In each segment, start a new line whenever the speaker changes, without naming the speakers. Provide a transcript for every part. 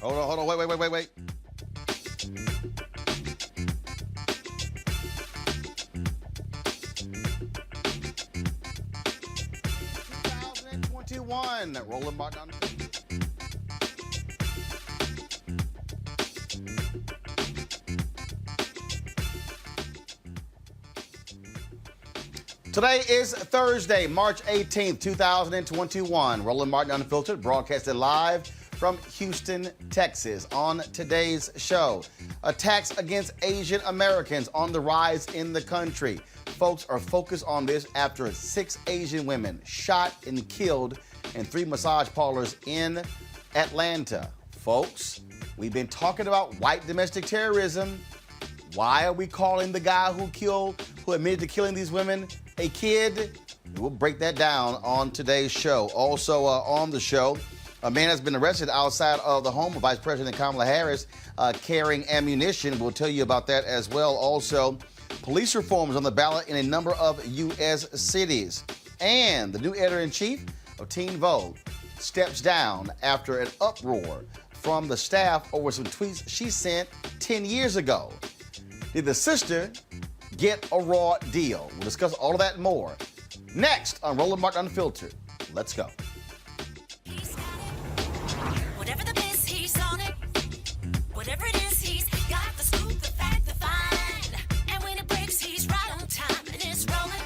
Hold on, wait. 2021, Roland Martin on the Today is Thursday, March 18th, 2021. Roland Martin Unfiltered, broadcasted live from Houston, Texas. On today's show, attacks against Asian Americans on the rise in the country. Folks are focused on this after 6 Asian women shot and killed in 3 massage parlors in Atlanta. Folks, we've been talking about white domestic terrorism. Why are we calling the guy who admitted to killing these women a kid? We'll break that down on today's show. Also on the show, a man has been arrested outside of the home of Vice President Kamala Harris carrying ammunition. We'll tell you about that as well. Also, police reform is on the ballot in a number of U.S. cities. And the new editor-in-chief of Teen Vogue steps down after an uproar from the staff over some tweets she sent 10 years ago. Did the sister get a raw deal? We'll discuss all of that and more next on Roland Martin Unfiltered. Let's go.
Whatever the biz, he's on it. Whatever it is, he's got the scoop, the fact, the find. And when it breaks, he's right on time and it's rolling.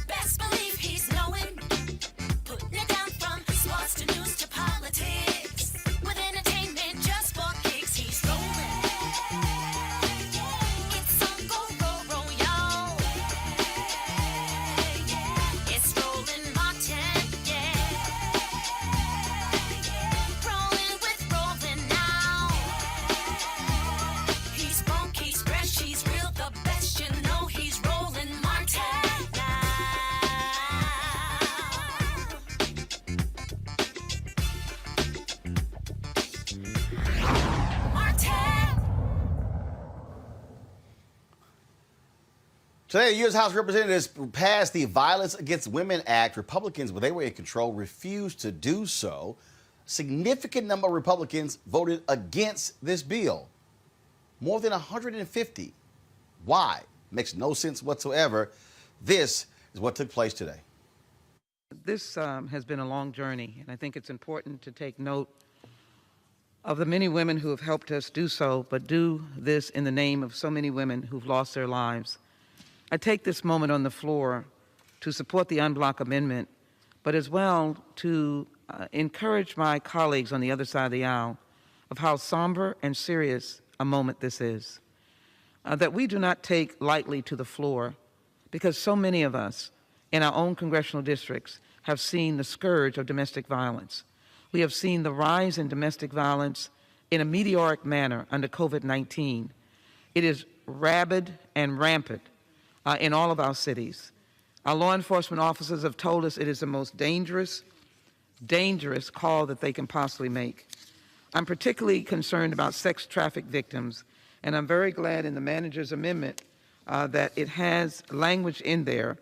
Best believe he's knowing. Putting it down from sports to news to politics. With entertainment just for kicks, he's rolling. It's on go, y'all. It's Roland Martin, yeah. Rolling with Roland now. He's funky, he's fresh, he's real, the best, you know he's Roland Martin now. Martin.
Today, the U.S. House of Representatives passed the Violence Against Women Act. Republicans, when they were in control, refused to do so. A significant number of Republicans voted against this bill. More than 150. Why? Makes no sense whatsoever. This is what took place today.
This has been a long journey, and I think it's important to take note of the many women who have helped us do so, but do this in the name of so many women who've lost their lives. I take this moment on the floor to support the unblock amendment, but as well to encourage my colleagues on the other side of the aisle of how somber and serious a moment this is. That we do not take lightly to the floor, because so many of us in our own congressional districts have seen the scourge of domestic violence. We have seen the rise in domestic violence in a meteoric manner under COVID-19. It is rabid and rampant in all of our cities. Our law enforcement officers have told us it is the most dangerous call that they can possibly make. I'm particularly concerned about sex traffic victims, and I'm very glad in the manager's amendment that it has language in there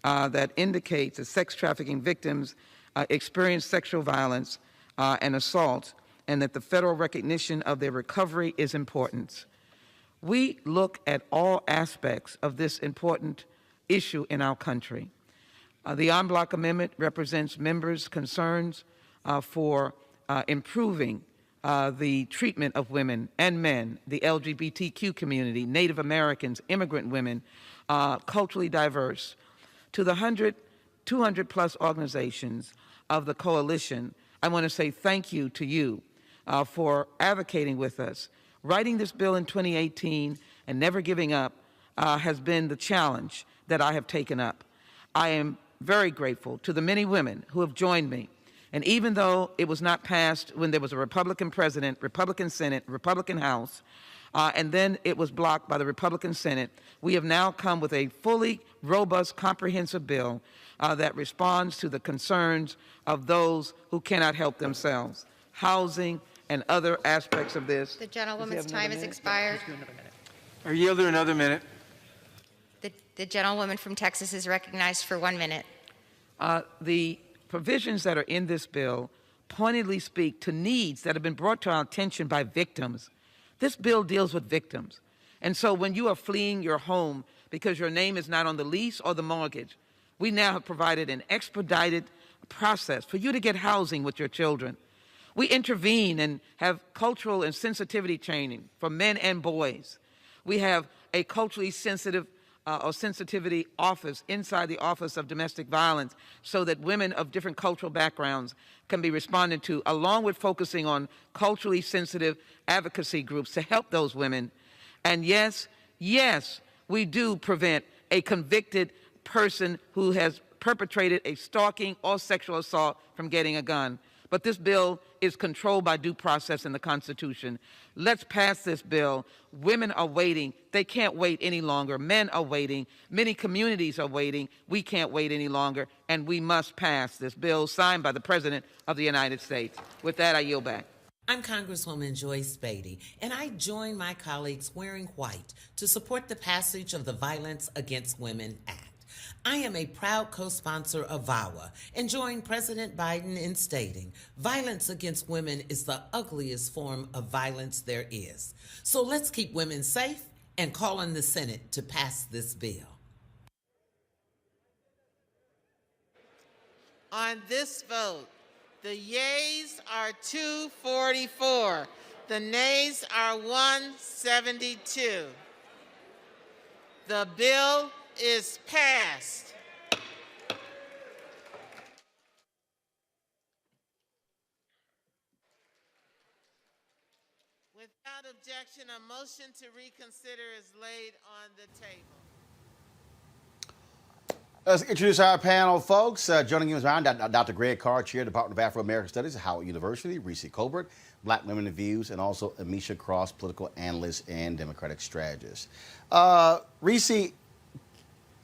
that indicates that sex trafficking victims experience sexual violence and assault, and that the federal recognition of their recovery is important. We look at all aspects of this important issue in our country. The en bloc amendment represents members' concerns for improving the treatment of women and men, the LGBTQ community, Native Americans, immigrant women, culturally diverse. To the 200 plus organizations of the coalition, I want to say thank you to you for advocating with us. Writing this bill in 2018 and never giving up has been the challenge that I have taken up. I am very grateful to the many women who have joined me. And even though it was not passed when there was a Republican president, Republican Senate, Republican House, and then it was blocked by the Republican Senate, we have now come with a fully robust, comprehensive bill that responds to the concerns of those who cannot help themselves. Housing and other aspects of this.
The gentlewoman's time has expired.
I yield her another minute.
The gentlewoman from Texas is recognized for 1 minute.
The provisions that are in this bill pointedly speak to needs that have been brought to our attention by victims. This bill deals with victims. And so when you are fleeing your home because your name is not on the lease or the mortgage, we now have provided an expedited process for you to get housing with your children. We intervene and have cultural and sensitivity training for men and boys. We have a culturally sensitive or sensitivity office inside the Office of Domestic Violence so that women of different cultural backgrounds can be responded to, along with focusing on culturally sensitive advocacy groups to help those women. And yes, we do prevent a convicted person who has perpetrated a stalking or sexual assault from getting a gun. But this bill is controlled by due process in the Constitution. Let's pass this bill. Women are waiting. They can't wait any longer. Men are waiting. Many communities are waiting. We can't wait any longer, and we must pass this bill signed by the President of the United States. With that, I yield back.
I'm Congresswoman Joyce Beatty, and I join my colleagues wearing white to support the passage of the Violence Against Women Act. I am a proud co-sponsor of VAWA and join President Biden in stating violence against women is the ugliest form of violence there is. So let's keep women safe and call on the Senate to pass this bill.
On this vote, the yeas are 244. The nays are 172. The bill is passed. Without objection, a motion to reconsider is laid on the table.
Let's introduce our panel, folks. Joining us around, Dr. Greg Carr, Chair, Department of Afro-American Studies at Howard University, Reese Colbert, Black Women in Views, and also Amisha Cross, Political Analyst and Democratic Strategist. Reese,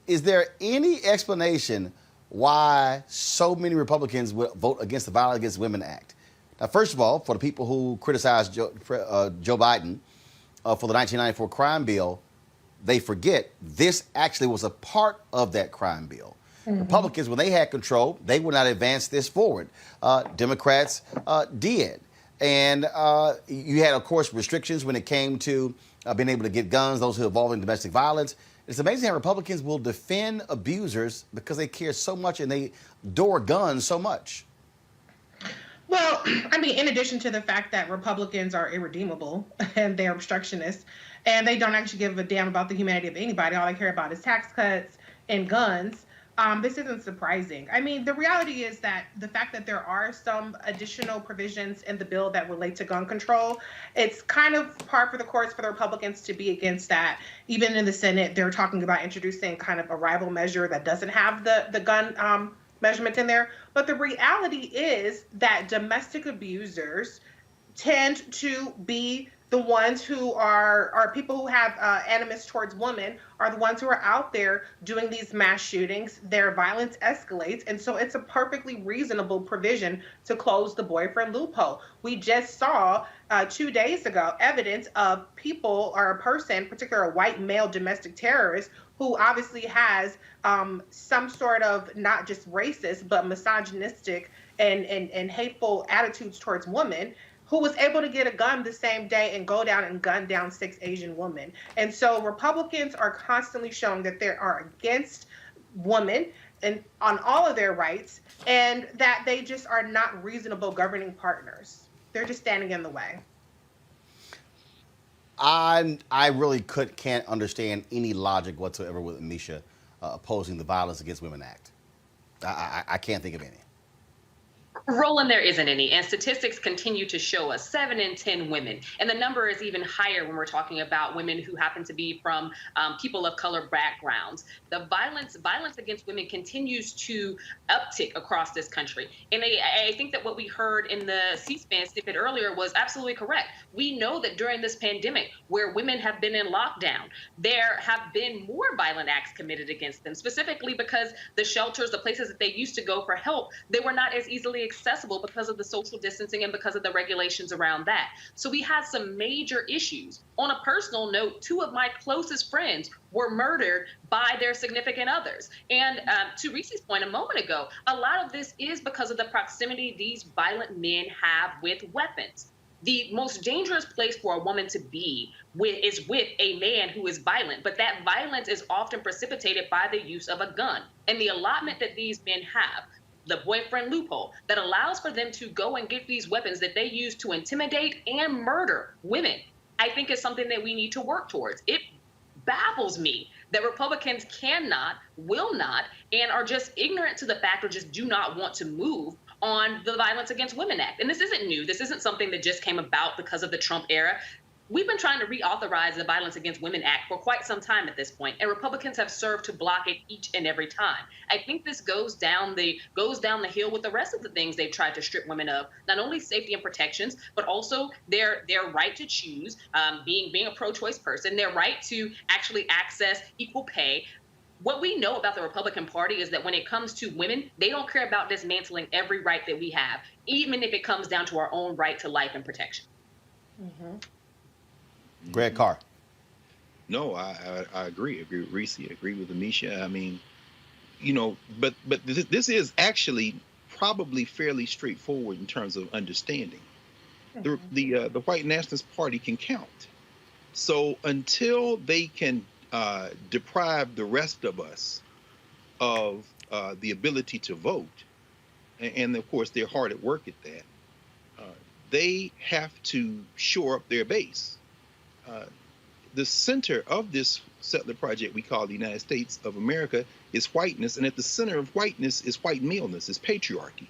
is there any explanation why so many Republicans would vote against the Violence Against Women Act? Now, first of all, for the people who criticized Joe Biden for the 1994 crime bill, they forget this actually was a part of that crime bill. Mm-hmm. Republicans, when they had control, they would not advance this forward. Democrats did. And you had, of course, restrictions when it came to being able to get guns, those who are involved in domestic violence. It's amazing how Republicans will defend abusers because they care so much and they adore guns so much.
Well, I mean, in addition to the fact that Republicans are irredeemable and they're obstructionists and they don't actually give a damn about the humanity of anybody, all they care about is tax cuts and guns, this isn't surprising. I mean, the reality is that the fact that there are some additional provisions in the bill that relate to gun control, it's kind of par for the course for the Republicans to be against that. Even in the Senate, they're talking about introducing kind of a rival measure that doesn't have the gun measurement in there. But the reality is that domestic abusers tend to be the ones who are people who have animus towards women are the ones who are out there doing these mass shootings. Their violence escalates. And so it's a perfectly reasonable provision to close the boyfriend loophole. We just saw 2 days ago evidence of people or a person, particularly a white male domestic terrorist, who obviously has some sort of not just racist, but misogynistic and hateful attitudes towards women, who was able to get a gun the same day and go down and gun down 6 Asian women. And so Republicans are constantly showing that they are against women and on all of their rights, and that they just are not reasonable governing partners. They're just standing in the way.
I really can't understand any logic whatsoever with Amisha opposing the Violence Against Women Act. I can't think of any.
Roland, there isn't any. And statistics continue to show us 7 in 10 women. And the number is even higher when we're talking about women who happen to be from people of color backgrounds. The violence against women continues to uptick across this country. And I think that what we heard in the C-SPAN snippet earlier was absolutely correct. We know that during this pandemic, where women have been in lockdown, there have been more violent acts committed against them, specifically because the shelters, the places that they used to go for help, they were not as easily accessible accessible because of the social distancing and because of the regulations around that. So we had some major issues. On a personal note, 2 of my closest friends were murdered by their significant others. And to Reese's point a moment ago, a lot of this is because of the proximity these violent men have with weapons. The most dangerous place for a woman to be is with a man who is violent, but that violence is often precipitated by the use of a gun. And the allotment that these men have, the boyfriend loophole, that allows for them to go and get these weapons that they use to intimidate and murder women, I think is something that we need to work towards. It baffles me that Republicans cannot, will not, and are just ignorant to the fact or just do not want to move on the Violence Against Women Act. And this isn't new. This isn't something that just came about because of the Trump era. We've been trying to reauthorize the Violence Against Women Act for quite some time at this point, and Republicans have served to block it each and every time. I think this goes down the hill with the rest of the things they've tried to strip women of, not only safety and protections, but also their right to choose, being a pro-choice person, their right to actually access equal pay. What we know about the Republican Party is that when it comes to women, they don't care about dismantling every right that we have, even if it comes down to our own right to life and protection.
Mm-hmm.
Greg Carr.
No, I agree. I agree with Reese. I agree with Amisha. I mean, but this is actually probably fairly straightforward in terms of understanding. The white nationalist party can count. So until they can deprive the rest of us of the ability to vote, and of course they're hard at work at that, they have to shore up their base. The center of this settler project we call the United States of America is whiteness, and at the center of whiteness is white maleness, is patriarchy.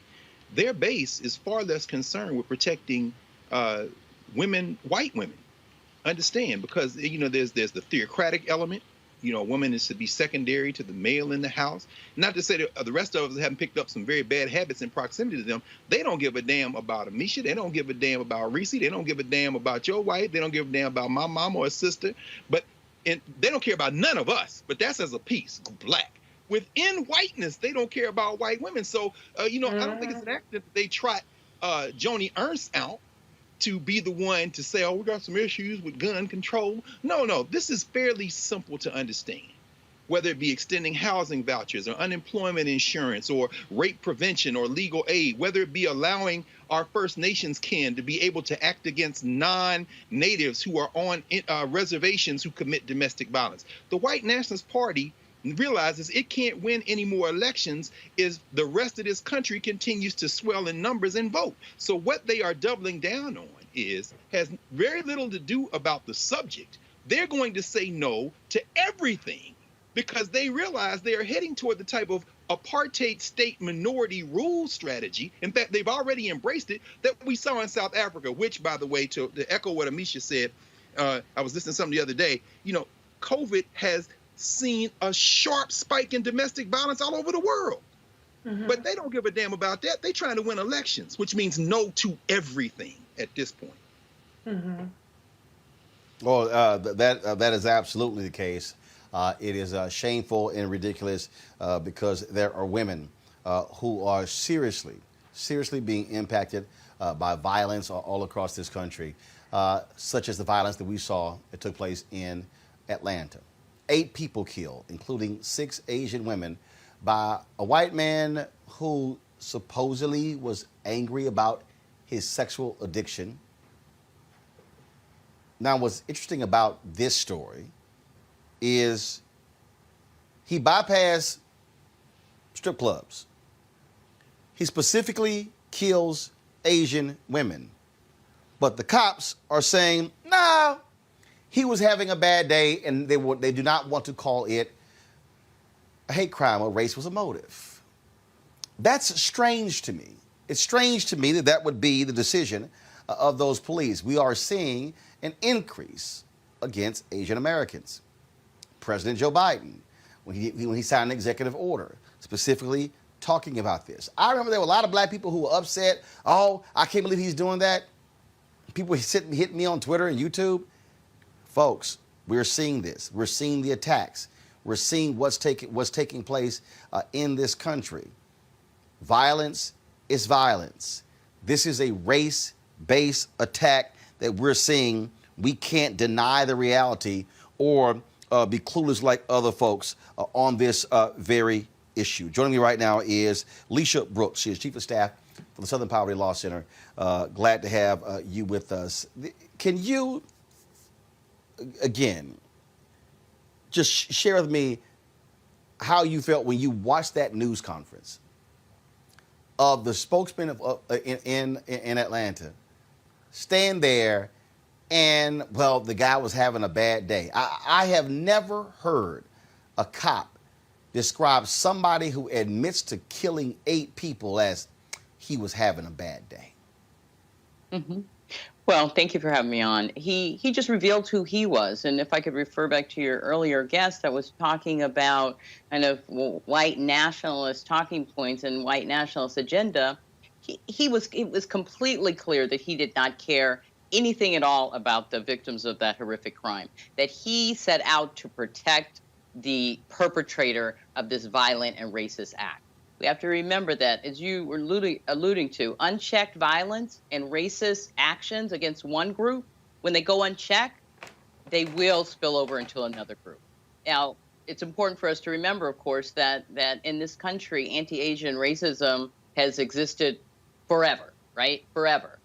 Their base is far less concerned with protecting women, white women. Understand, because there's the theocratic element. A woman is to be secondary to the male in the house. Not to say that the rest of us haven't picked up some very bad habits in proximity to them. They don't give a damn about Amisha. They don't give a damn about Reese. They don't give a damn about your wife. They don't give a damn about my mom or a sister. And they don't care about none of us. But that's as a piece, black. Within whiteness, they don't care about white women. So, I don't think it's an accident that they trot Joni Ernst out to be the one to say, oh, we got some issues with gun control. No, this is fairly simple to understand. Whether it be extending housing vouchers or unemployment insurance or rape prevention or legal aid, whether it be allowing our First Nations kin to be able to act against non-natives who are on reservations who commit domestic violence. The white nationalist party realizes it can't win any more elections if the rest of this country continues to swell in numbers and vote. So what they are doubling down on has very little to do about the subject. They're going to say no to everything because they realize they are heading toward the type of apartheid state minority rule strategy. In fact, they've already embraced it that we saw in South Africa, which, by the way, to echo what Amisha said, I was listening to something the other day, COVID has seen a sharp spike in domestic violence all over the world. Mm-hmm. But they don't give a damn about that. They're trying to win elections, which means no to everything at this point.
Mm-hmm.
Well, that is absolutely the case. It is shameful and ridiculous because there are women who are seriously being impacted by violence all across this country, such as the violence that we saw that took place in Atlanta. 8 people killed, including 6 Asian women, by a white man who supposedly was angry about his sexual addiction. Now, what's interesting about this story is he bypassed strip clubs. He specifically kills Asian women. But the cops are saying, no, he was having a bad day, and they do not want to call it a hate crime or race was a motive. That's strange to me. It's strange to me that would be the decision of those police. We are seeing an increase against Asian Americans. President Joe Biden, when he signed an executive order specifically talking about this. I remember there were a lot of black people who were upset. Oh, I can't believe he's doing that. People hit me on Twitter and YouTube. Folks, we're seeing this. We're seeing the attacks. We're seeing what's taking place in this country. Violence is violence. This is a race-based attack that we're seeing. We can't deny the reality or be clueless like other folks on this very issue. Joining me right now is Lisha Brooks. She is Chief of Staff for the Southern Poverty Law Center. Glad to have you with us. Can you, again, just share with me how you felt when you watched that news conference of the spokesman in Atlanta stand there and, well, the guy was having a bad day. I have never heard a cop describe somebody who admits to killing 8 people as he was having a bad day.
Mm-hmm. Well, thank you for having me on. He just revealed who he was. And if I could refer back to your earlier guest that was talking about kind of white nationalist talking points and white nationalist agenda, it was completely clear that he did not care anything at all about the victims of that horrific crime, that he set out to protect the perpetrator of this violent and racist act. We have to remember that, as you were alluding to, unchecked violence and racist actions against one group, when they go unchecked, they will spill over into another group. Now, it's important for us to remember, of course, that in this country, anti-Asian racism has existed forever, right? Forever,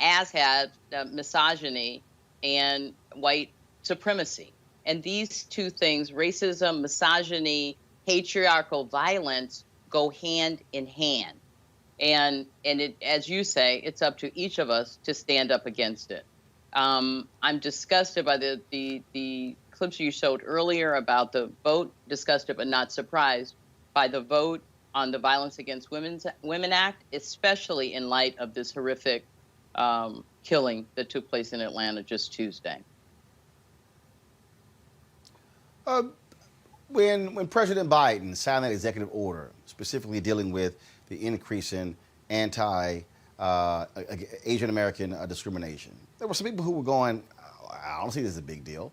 as had misogyny and white supremacy. And these two things, racism, misogyny, patriarchal violence, go hand in hand. And it, as you say, it's up to each of us to stand up against it. I'm disgusted by the clips you showed earlier about the vote, disgusted but not surprised by the vote on the Violence Against Women Act, especially in light of this horrific killing that took place in Atlanta just Tuesday.
When President Biden signed that executive order, specifically dealing with the increase in anti-Asian American discrimination, there were some people who were going, I don't see this as a big deal.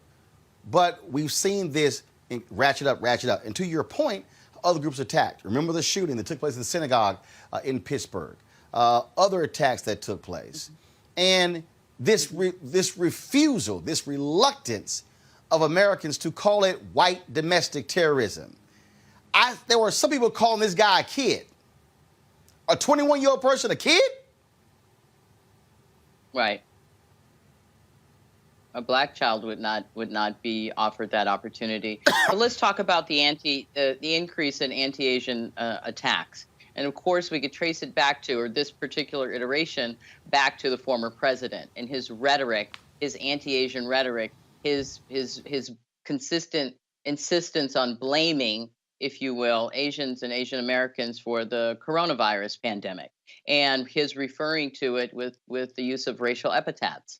But we've seen this ratchet up. And to your point, other groups attacked. Remember the shooting that took place in the synagogue in Pittsburgh, other attacks that took place. And this refusal, this reluctance of Americans to call it white domestic terrorism. There were some people calling this guy a kid. A 21-year-old person a kid?
Right. A black child would not be offered that opportunity. But let's talk about the increase in anti-Asian attacks. And of course, we could trace it back to, or this particular iteration, back to the former president and his rhetoric, his anti-Asian rhetoric, his consistent insistence on blaming, if you will, Asians and Asian Americans for the coronavirus pandemic, and his referring to it with the use of racial epithets.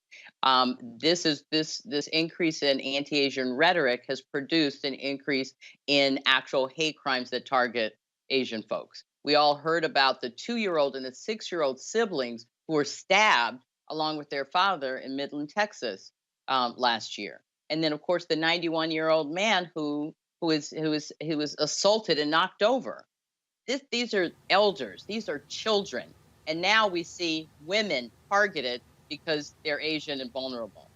This increase in anti-Asian rhetoric has produced an increase in actual hate crimes that target Asian folks. We all heard about the 2-year-old and the 6-year-old siblings who were stabbed along with their father in Midland, Texas, last year. And then, of course, the 91-year-old man who was assaulted and knocked over. These are elders. These are children. And now we see women targeted because they're Asian and vulnerable.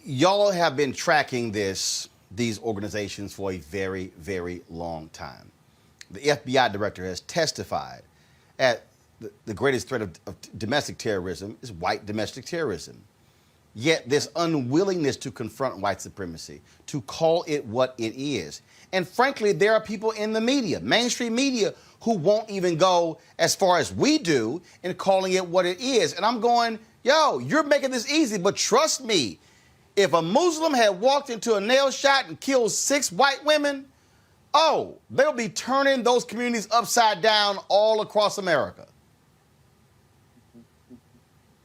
Y'all have been tracking these organizations for a very, very long time. The FBI director has testified at the greatest threat of domestic terrorism is white domestic terrorism. Yet this unwillingness to confront white supremacy, to call it what it is. And frankly, there are people in the media, mainstream media, who won't even go as far as we do in calling it what it is. And I'm going, yo, you're making this easy, but trust me, if a Muslim had walked into a nail shot and killed 6 white women, oh, they'll be turning those communities upside down all across America.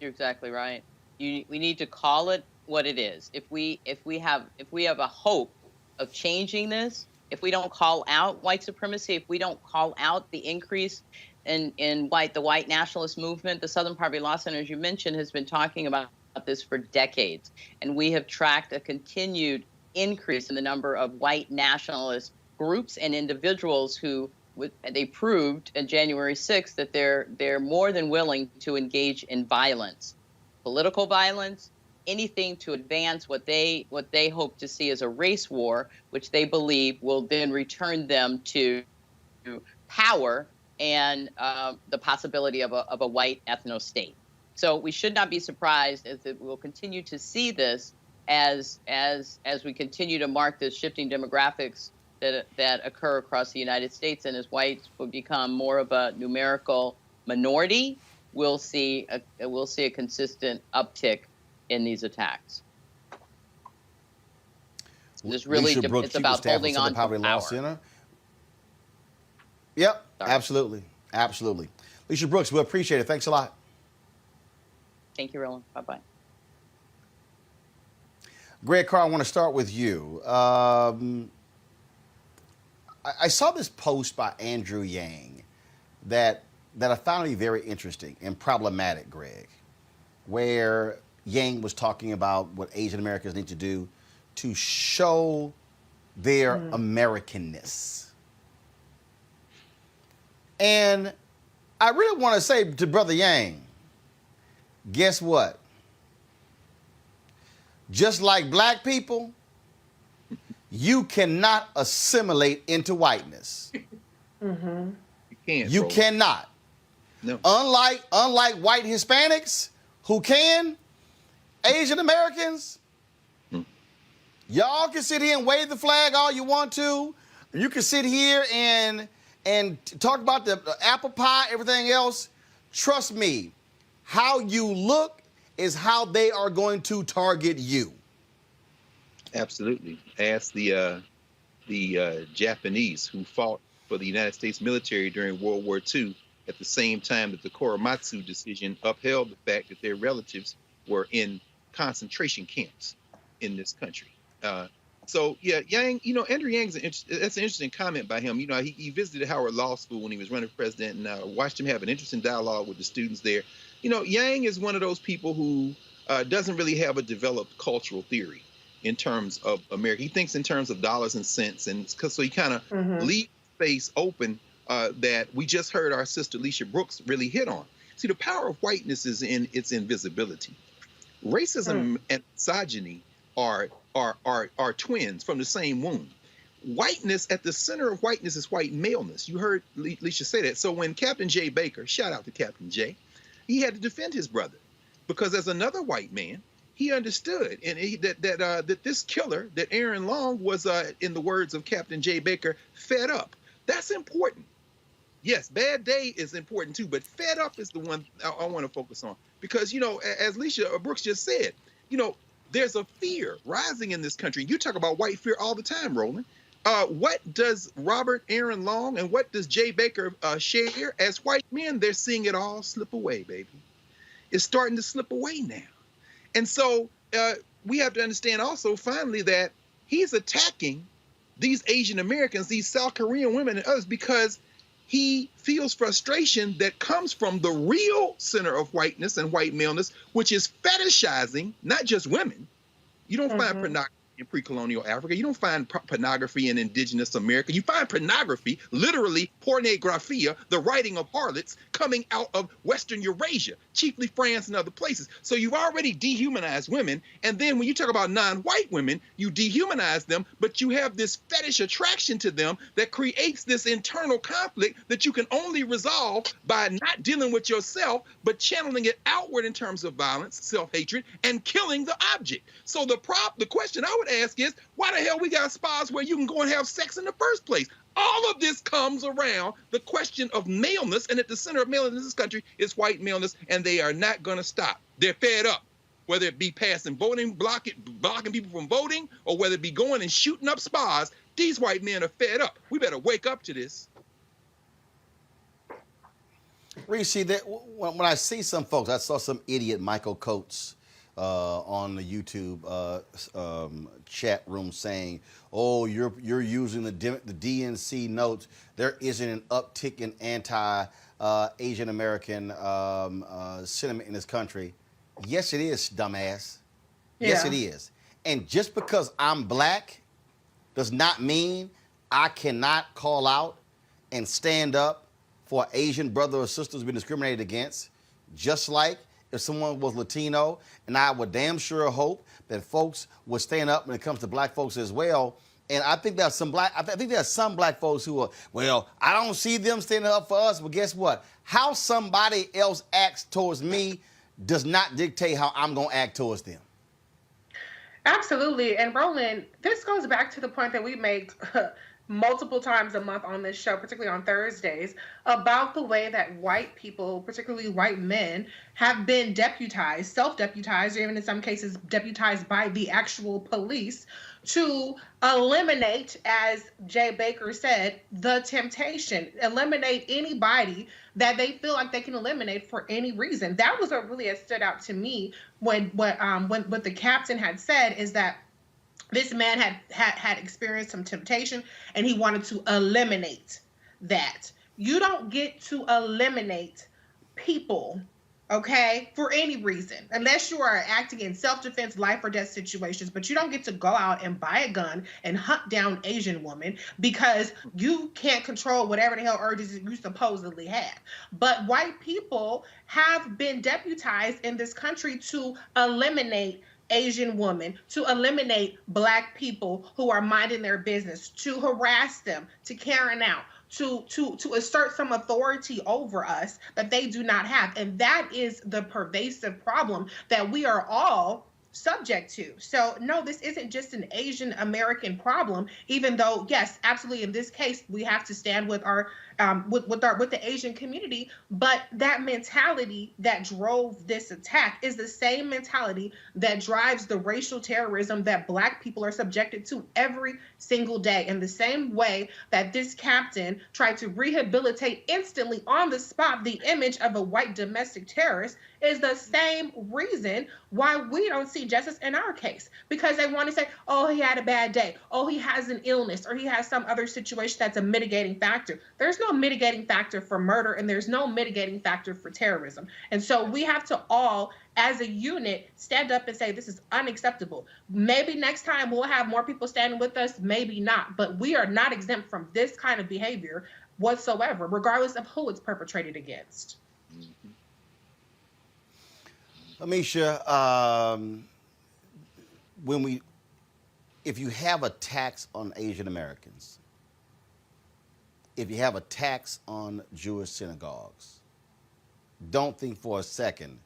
You're exactly right. We need to call it what it is. If we have a hope of changing this, if we don't call out white supremacy, if we don't call out the increase in the white nationalist movement, the Southern Poverty Law Center, as you mentioned, has been talking about this for decades, and we have tracked a continued increase in the number of white nationalist groups and individuals who they proved on January 6th that they're more than willing to engage in violence, political violence, anything to advance what they hope to see as a race war, which they believe will then return them to power and the possibility of a white ethno state. So we should not be surprised as that we'll continue to see this as we continue to mark the shifting demographics that occur across the United States, and as whites will become more of a numerical minority, we'll see a consistent uptick in these attacks. It's really it's about holding on to power.
Center. Yep, sorry. Absolutely. Lisha Brooks, we appreciate it. Thanks a lot.
Thank you, Roland. Bye-bye.
Greg Carr, I want to start with you. I saw this post by Andrew Yang that I found to be very interesting and problematic, Greg, where Yang was talking about what Asian Americans need to do to show their Americanness. And I really want to say to Brother Yang, guess what? Just like black people, you cannot assimilate into whiteness.
You can't.
You cannot.
No.
Unlike white Hispanics who can, Asian Americans, y'all can sit here and wave the flag all you want to. You can sit here and talk about the apple pie, everything else. Trust me, how you look is how they are going to target you.
Absolutely. Ask the Japanese who fought for the United States military during World War II at the same time that the Korematsu decision upheld the fact that their relatives were in concentration camps in this country. So yeah, Yang, Andrew Yang's that's an interesting comment by him. He visited Howard Law School when he was running for president, and watched him have an interesting dialogue with the students there. Yang is one of those people who doesn't really have a developed cultural theory in terms of America. He thinks in terms of dollars and cents, and so he kind of leaves space open that we just heard our sister Lisha Brooks really hit on. See, the power of whiteness is in its invisibility. Racism and misogyny are twins from the same womb. Whiteness, at the center of whiteness is white maleness. You heard Lisha say that. So when Captain J. Baker, shout out to Captain J, he had to defend his brother because as another white man, he understood that this killer, that Aaron Long was, in the words of Captain J. Baker, fed up. That's important. Yes, bad day is important too, but fed up is the one I want to focus on because, as Lisha Brooks just said, there's a fear rising in this country. You talk about white fear all the time, Roland. What does Robert Aaron Long and what does Jay Baker share? As white men, they're seeing it all slip away, baby. It's starting to slip away now. And so we have to understand also, finally, that he's attacking these Asian Americans, these South Korean women and others, because he feels frustration that comes from the real center of whiteness and white maleness, which is fetishizing not just women. You don't find pornography in pre-colonial Africa. You don't find pornography in indigenous America. You find pornography, literally pornographia, the writing of harlots, coming out of Western Eurasia, chiefly France and other places. So you've already dehumanized women. And then when you talk about non-white women, you dehumanize them, but you have this fetish attraction to them that creates this internal conflict that you can only resolve by not dealing with yourself, but channeling it outward in terms of violence, self-hatred, and killing the object. So the question I would ask is, why the hell we got spas where you can go and have sex in the first place? All of this comes around the question of maleness, and at the center of maleness in this country is white maleness, and they are not going to stop. They're fed up, whether it be passing voting, blocking people from voting, or whether it be going and shooting up spas. These white men are fed up. We better wake up to this.
Reese, when I see some folks, I saw some idiot Michael Coates on the YouTube chat room saying, "Oh, you're using the DNC notes. There isn't an uptick in anti-Asian American sentiment in this country." Yes, it is, dumbass. Yes, it is. And just because I'm black does not mean I cannot call out and stand up for an Asian brother or sister who's been discriminated against, just like if someone was Latino, and I would damn sure hope that folks would stand up when it comes to black folks as well. And I think there's some I think there's some black folks who are, well, I don't see them standing up for us, but guess what? How somebody else acts towards me does not dictate how I'm going to act towards them.
Absolutely. And Roland, this goes back to the point that we make multiple times a month on this show, particularly on Thursdays, about the way that white people, particularly white men, have been deputized, self-deputized, or even in some cases deputized by the actual police to eliminate, as Jay Baker said, the temptation, eliminate anybody that they feel like they can eliminate for any reason. That was what really has stood out to me when what the captain had said, is that this man had experienced some temptation and he wanted to eliminate that. You don't get to eliminate people, okay, for any reason, unless you are acting in self-defense, life or death situations. But you don't get to go out and buy a gun and hunt down Asian women because you can't control whatever the hell urges you supposedly have. But white people have been deputized in this country to eliminate Asian women, to eliminate black people who are minding their business, to harass them, to carry out, to assert some authority over us that they do not have. And that is the pervasive problem that we are all subject to. So no, this isn't just an Asian American problem, even though, yes, absolutely, in this case, we have to stand with our with the Asian community. But that mentality that drove this attack is the same mentality that drives the racial terrorism that black people are subjected to every single day. In the same way that this captain tried to rehabilitate instantly on the spot the image of a white domestic terrorist is the same reason why we don't see justice in our case, because they want to say, oh, he had a bad day, oh, he has an illness, or he has some other situation that's a mitigating factor. There's no mitigating factor for murder, and there's no mitigating factor for terrorism. And so we have to all, as a unit, stand up and say, this is unacceptable. Maybe next time we'll have more people standing with us, maybe not, but we are not exempt from this kind of behavior whatsoever, regardless of who it's perpetrated against.
Amisha, if you have a tax on Asian Americans, if you have a tax on Jewish synagogues, don't think for a second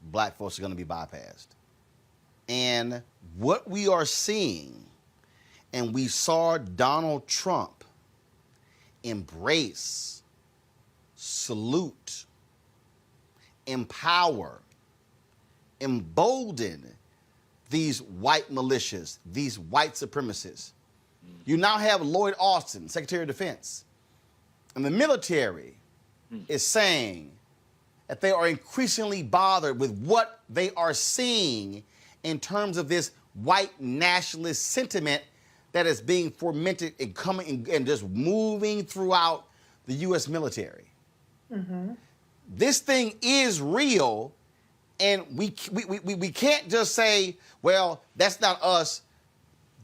black folks are going to be bypassed. And what we are seeing, and we saw Donald Trump embrace, salute, empower, embolden these white militias, these white supremacists. You now have Lloyd Austin, Secretary of Defense, and the military is saying that they are increasingly bothered with what they are seeing in terms of this white nationalist sentiment that is being fomented and coming and just moving throughout the U.S. military. Mm-hmm. This thing is real, and we can't just say, well, that's not us.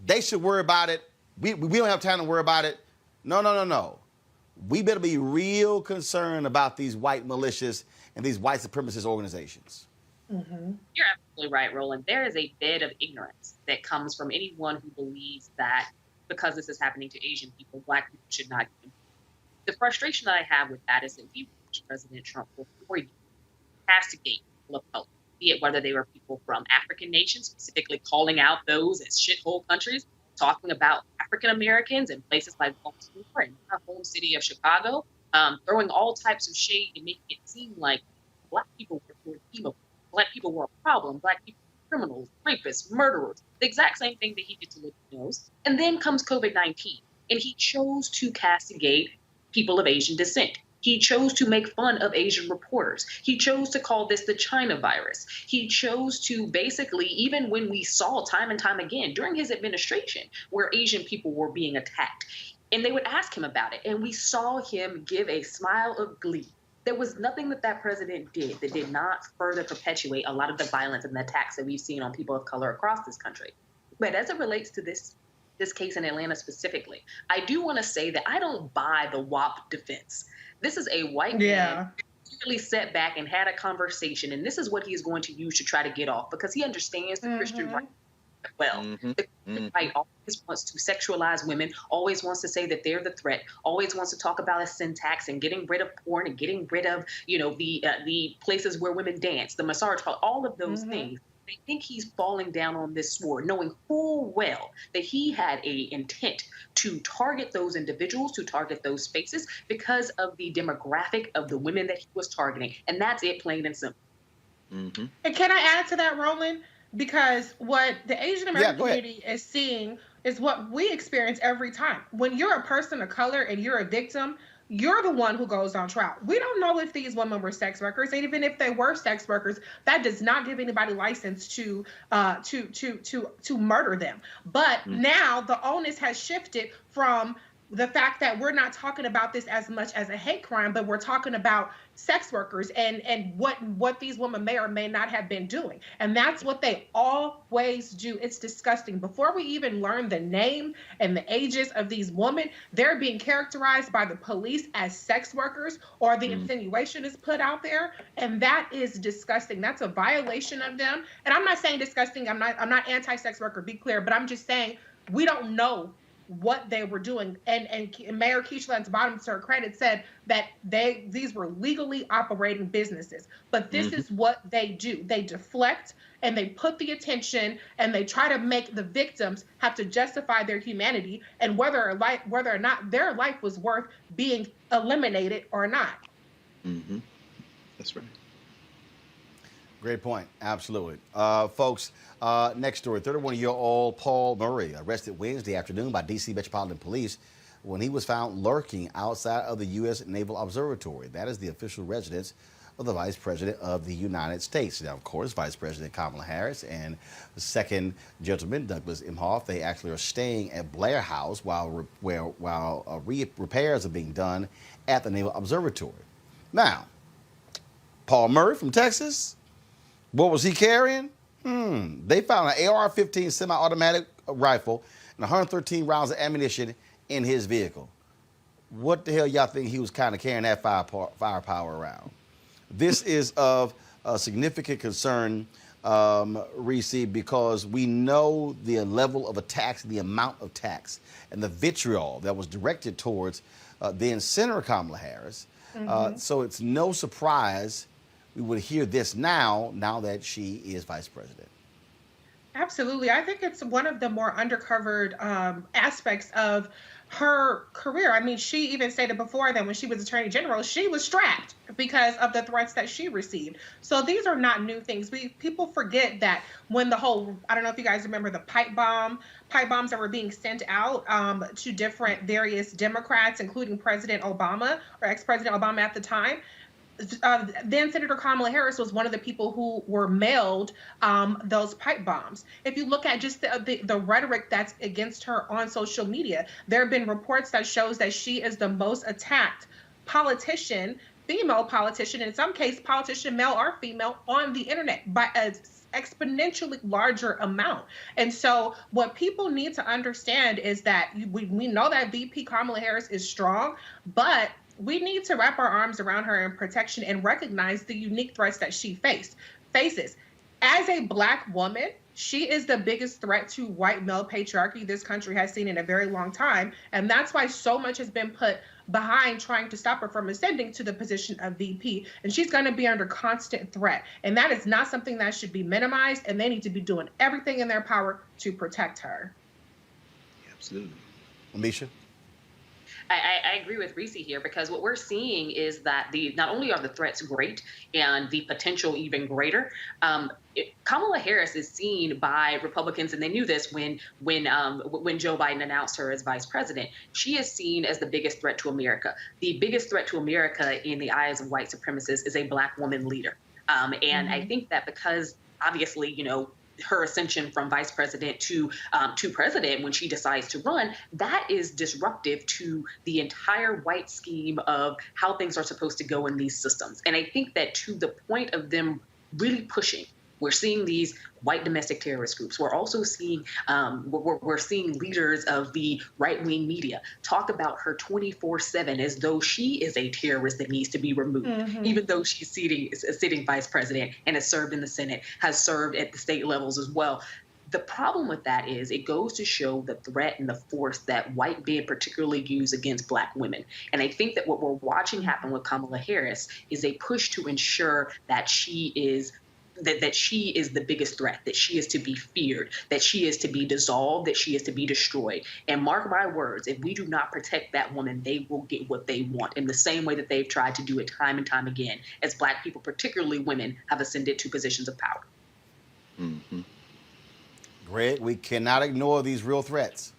They should worry about it. We don't have time to worry about it. No. We better be real concerned about these white militias and these white supremacist organizations.
Mm-hmm. You're absolutely right, Roland. There is a bed of ignorance that comes from anyone who believes that because this is happening to Asian people, black people should not get. The frustration that I have with that is that we watched President Trump for 4 years castigate people of color, be it whether they were people from African nations, specifically calling out those as shithole countries, talking about African Americans in places like Baltimore and my home city of Chicago, throwing all types of shade and making it seem like black people were redeemable, black people were a problem, black people were criminals, rapists, murderers, the exact same thing that he did to Latinos. And then comes COVID-19, and he chose to castigate people of Asian descent. He chose to make fun of Asian reporters. He chose to call this the China virus. He chose to basically, even when we saw time and time again during his administration where Asian people were being attacked, and they would ask him about it, and we saw him give a smile of glee. There was nothing that president did that did not further perpetuate a lot of the violence and the attacks that we've seen on people of color across this country. But as it relates to this this case in Atlanta specifically, I do want to say that I don't buy the WAP defense. This is a white man really sat back and had a conversation, and this is what he's going to use to try to get off, because he understands the Christian right well. The Christian right always wants to sexualize women, always wants to say that they're the threat, always wants to talk about a syntax and getting rid of porn and getting rid of, the places where women dance, the massage parlor, all of those things. I think he's falling down on this sword, knowing full well that he had a intent to target those individuals, to target those spaces, because of the demographic of the women that he was targeting. And that's it, plain and simple.
And can I add to that, Roland? Because what the Asian American community is seeing is what we experience every time. When you're a person of color and you're a victim, you're the one who goes on trial. We don't know if these women were sex workers, and even if they were sex workers, that does not give anybody license to murder them. But now the onus has shifted from the fact that we're not talking about this as much as a hate crime, but we're talking about sex workers and what these women may or may not have been doing. And that's what they always do. It's disgusting. Before we even learn the name and the ages of these women, they're being characterized by the police as sex workers, or the insinuation is put out there. And that is disgusting. That's a violation of them. And I'm not saying disgusting. I'm not anti-sex worker, be clear, but I'm just saying we don't know what they were doing. And Mayor Keishlan's bottom, to her credit, said that these were legally operating businesses. But this is what they do. They deflect, and they put the attention, and they try to make the victims have to justify their humanity and whether or not their life was worth being eliminated or not.
That's right.
Great point. Absolutely. Folks, next story. 31-year-old Paul Murray arrested Wednesday afternoon by D.C. Metropolitan Police when he was found lurking outside of the U.S. Naval Observatory. That is the official residence of the Vice President of the United States. Now, of course, Vice President Kamala Harris and the second gentleman, Douglas Emhoff, they actually are staying at Blair House while repairs are being done at the Naval Observatory. Now, Paul Murray from Texas, what was he carrying? They found an AR-15 semi-automatic rifle and 113 rounds of ammunition in his vehicle. What the hell y'all think he was kind of carrying that firepower around? This is of significant concern, Reese, because we know the level of attacks, the amount of attacks, and the vitriol that was directed towards then Senator Kamala Harris. So it's no surprise we would hear this now that she is vice president.
Absolutely. I think it's one of the more undercovered aspects of her career. I mean, she even stated before that when she was Attorney General, she was strapped because of the threats that she received. So these are not new things. People forget that when the whole, I don't know if you guys remember the pipe bombs that were being sent out to different various Democrats, including President Obama or ex-President Obama at the time. Then Senator Kamala Harris was one of the people who were mailed those pipe bombs. If you look at just the rhetoric that's against her on social media, there have been reports that shows that she is the most attacked politician, female politician, in some case politician, male or female, on the internet by an exponentially larger amount. And so what people need to understand is that we know that VP Kamala Harris is strong, but we need to wrap our arms around her in protection and recognize the unique threats that she faces. As a Black woman, she is the biggest threat to white male patriarchy this country has seen in a very long time. And that's why so much has been put behind trying to stop her from ascending to the position of VP. And she's going to be under constant threat. And that is not something that should be minimized. And they need to be doing everything in their power to protect her.
Absolutely.
Lisha?
I agree with Reese here, because what we're seeing is that not only are the threats great and the potential even greater, Kamala Harris is seen by Republicans, and they knew this when Joe Biden announced her as vice president. She is seen as the biggest threat to America. The biggest threat to America in the eyes of white supremacists is a Black woman leader. And I think that because obviously, her ascension from vice president to president when she decides to run, that is disruptive to the entire white scheme of how things are supposed to go in these systems. And I think that to the point of them really pushing We're seeing these white domestic terrorist groups. We're also seeing we're seeing leaders of the right-wing media talk about her 24/7 as though she is a terrorist that needs to be removed, even though she's a sitting vice president and has served in the Senate, has served at the state levels as well. The problem with that is it goes to show the threat and the force that white men particularly use against Black women. And I think that what we're watching happen with Kamala Harris is a push to ensure that she is the biggest threat, that she is to be feared, that she is to be dissolved, that she is to be destroyed. And mark my words, if we do not protect that woman, they will get what they want in the same way that they've tried to do it time and time again as Black people, particularly women, have ascended to positions of power.
Mm-hmm.
Greg, we cannot ignore these real threats.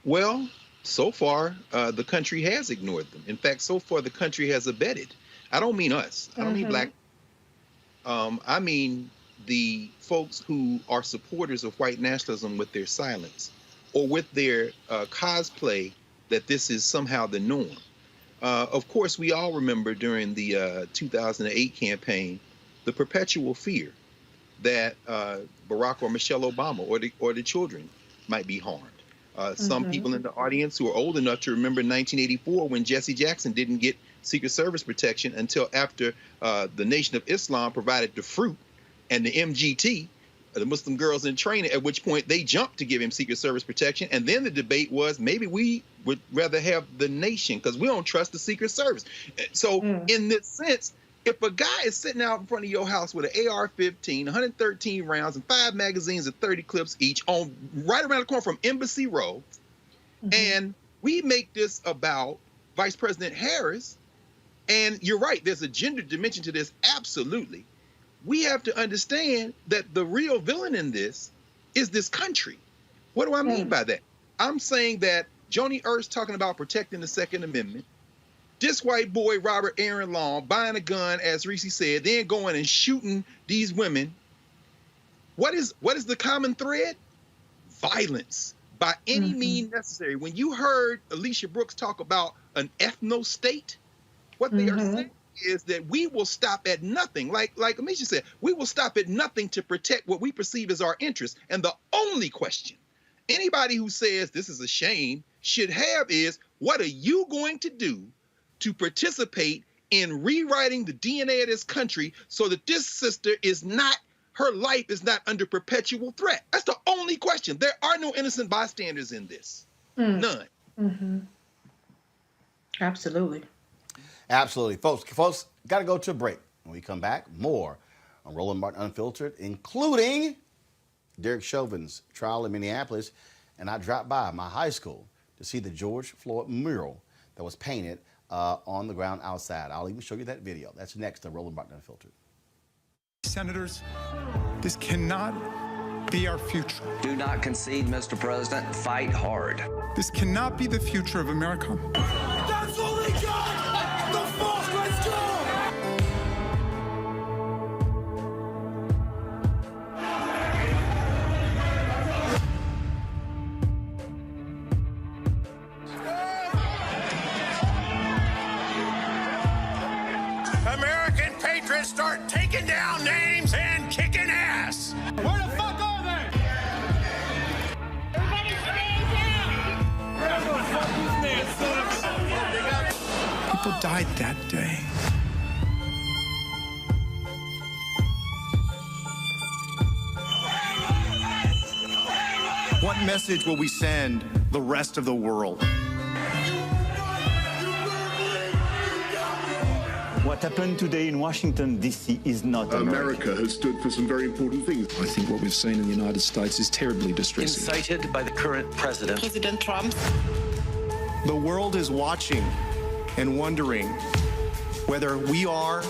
Well, so far, the country has ignored them. In fact, so far, the country has abetted. I don't mean us. I don't mean Black. I mean the folks who are supporters of white nationalism with their silence or with their cosplay that this is somehow the norm. Of course, we all remember during the 2008 campaign, the perpetual fear that Barack or Michelle Obama or the children might be harmed. Some people in the audience who are old enough to remember 1984 when Jesse Jackson didn't get Secret Service protection until after the Nation of Islam provided the fruit and the MGT, the Muslim Girls in Training, at which point they jumped to give him Secret Service protection. And then the debate was maybe we would rather have the nation because we don't trust the Secret Service. So in this sense, if a guy is sitting out in front of your house with an AR-15, 113 rounds, and 5 magazines of 30 clips each on right around the corner from Embassy Row, and we make this about Vice President Harris, and you're right, there's a gender dimension to this, absolutely. We have to understand that the real villain in this is this country. What do I mean by that? I'm saying that Joni Ernst talking about protecting the Second Amendment, this white boy, Robert Aaron Long, buying a gun, as Reese said, then going and shooting these women. What is the common thread? Violence by any means necessary. When you heard Alicia Brooks talk about an ethno-state, what they are saying is that we will stop at nothing. Like Amisha said, we will stop at nothing to protect what we perceive as our interests. And the only question anybody who says this is a shame should have is, what are you going to do to participate in rewriting the DNA of this country so that this sister is not, her life is not under perpetual threat? That's the only question. There are no innocent bystanders in this. None.
Absolutely.
Absolutely. Folks, got to go to a break. When we come back, more on Roland Martin Unfiltered, including Derek Chauvin's trial in Minneapolis. And I dropped by my high school to see the George Floyd mural that was painted on the ground outside. I'll even show you that video. That's next on Roland Martin Unfiltered.
Senators, this cannot be our future.
Do not concede, Mr. President. Fight hard.
This cannot be the future of America.
That's what we got! The force, let's go!
American patriots start taking down names and kicking ass. Where the fuck are they? Everybody stand down! Where the fuck is this?
People died that day. What message will we send the rest of the world?
What happened today in Washington, D.C. is not
America has stood for some very important things. I think what we've seen in the United States is terribly distressing.
Incited by the current president.
President Trump.
The world is watching and wondering whether we are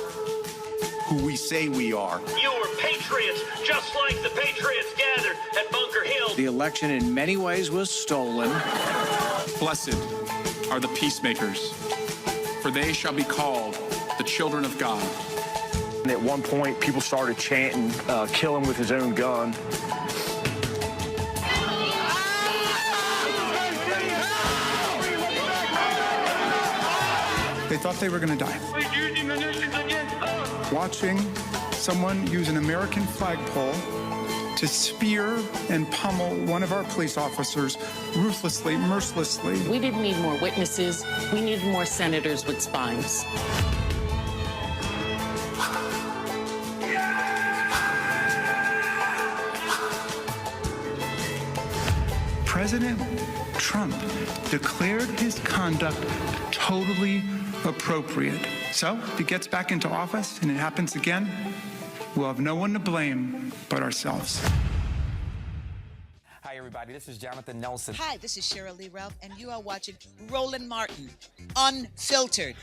who we say we are.
You were patriots, just like the patriots gathered at Bunker Hill.
The election in many ways was stolen.
Blessed are the peacemakers, for they shall be called the children of God.
And at one point, people started chanting, kill him with his own gun.
They thought they were going to die. Watching,
someone use an American flagpole to spear and pummel one of our police officers ruthlessly, mercilessly.
We didn't need more witnesses. We needed more senators with spines.
President Trump declared his conduct totally appropriate. So if he gets back into office and it happens again, we'll have no one to blame but ourselves.
Hi, everybody. This is Jonathan Nelson.
Hi, this is Cheryl Lee Ralph, and you are watching Roland Martin, Unfiltered.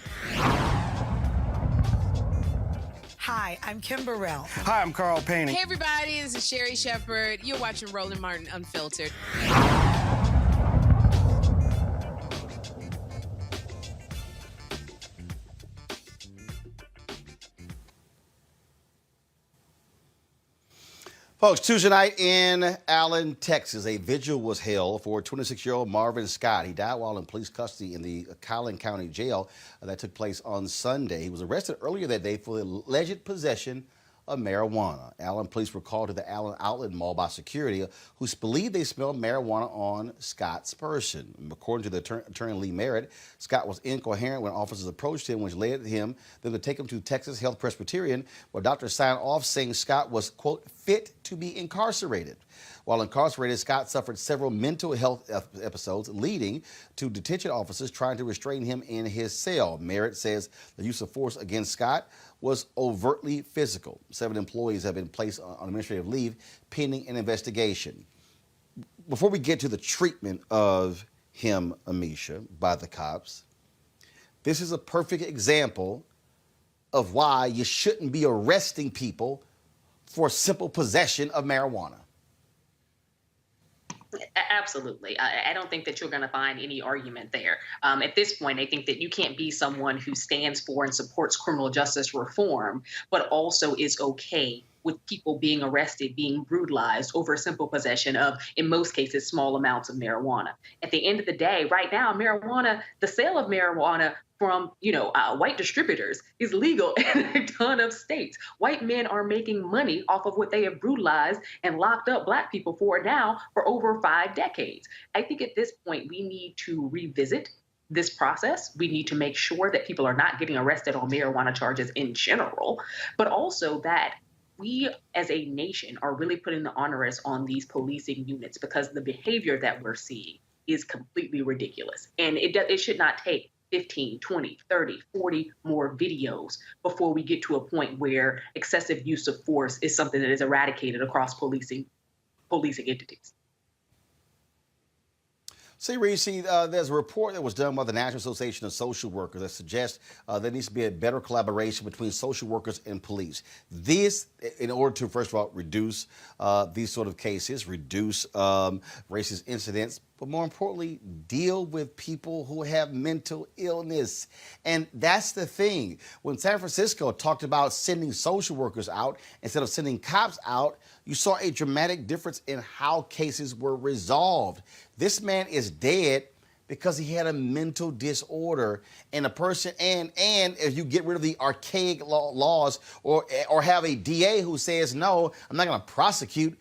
Hi, I'm Kim Burrell.
Hi, I'm Carl Payne.
Hey, everybody. This is Sherry Shepard. You're watching Roland Martin, Unfiltered.
Folks, Tuesday night in Allen, Texas, a vigil was held for 26-year-old Marvin Scott. He died while in police custody in the Collin County Jail. That took place on Sunday. He was arrested earlier that day for the alleged possession of marijuana. Allen police were called to the Allen Outlet Mall by security, who believed they smelled marijuana on Scott's person. According to the attorney Lee Merritt, Scott was incoherent when officers approached him, which led them to take him to Texas Health Presbyterian, where doctors signed off saying Scott was, quote, fit to be incarcerated. While incarcerated, Scott suffered several mental health episodes, leading to detention officers trying to restrain him in his cell. Merritt says the use of force against Scott was overtly physical. 7 employees have been placed on administrative leave pending an investigation. Before we get to the treatment of him, Amisha, by the cops, this is a perfect example of why you shouldn't be arresting people for simple possession of marijuana.
Absolutely. I don't think that you're going to find any argument there. At this point, I think that you can't be someone who stands for and supports criminal justice reform, but also is okay with people being arrested, being brutalized over simple possession of, in most cases, small amounts of marijuana. At the end of the day, right now, marijuana, the sale of marijuana from, white distributors is legal in a ton of states. White men are making money off of what they have brutalized and locked up Black people for now for over 5 decades. I think at this point, we need to revisit this process. We need to make sure that people are not getting arrested on marijuana charges in general, but also that we as a nation are really putting the onerous on these policing units, because the behavior that we're seeing is completely ridiculous. And it should not take 15, 20, 30, 40 more videos before we get to a point where excessive use of force is something that is eradicated across policing entities.
See, Reese, there's a report that was done by the National Association of Social Workers that suggests there needs to be a better collaboration between social workers and police. This, in order to, first of all, reduce these sort of cases, reduce racist incidents, but more importantly, deal with people who have mental illness. And that's the thing. When San Francisco talked about sending social workers out instead of sending cops out, you saw a dramatic difference in how cases were resolved. This man is dead because he had a mental disorder, and a person, and if you get rid of the archaic laws or have a DA who says, no, I'm not going to prosecute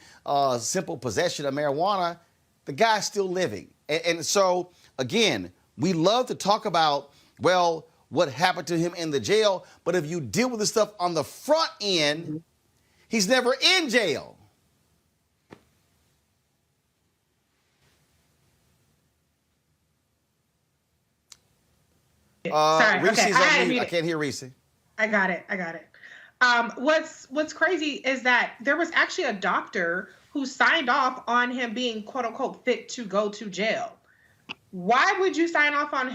simple possession of marijuana, the guy's still living. And so, again, we love to talk about, well, what happened to him in the jail, but if you deal with the stuff on the front end, he's never in jail.
Sorry,
Reese's
okay.
on mute. I can't hear Reese.
I got it. What's crazy is that there was actually a doctor who signed off on him being quote unquote fit to go to jail. Why would you sign off on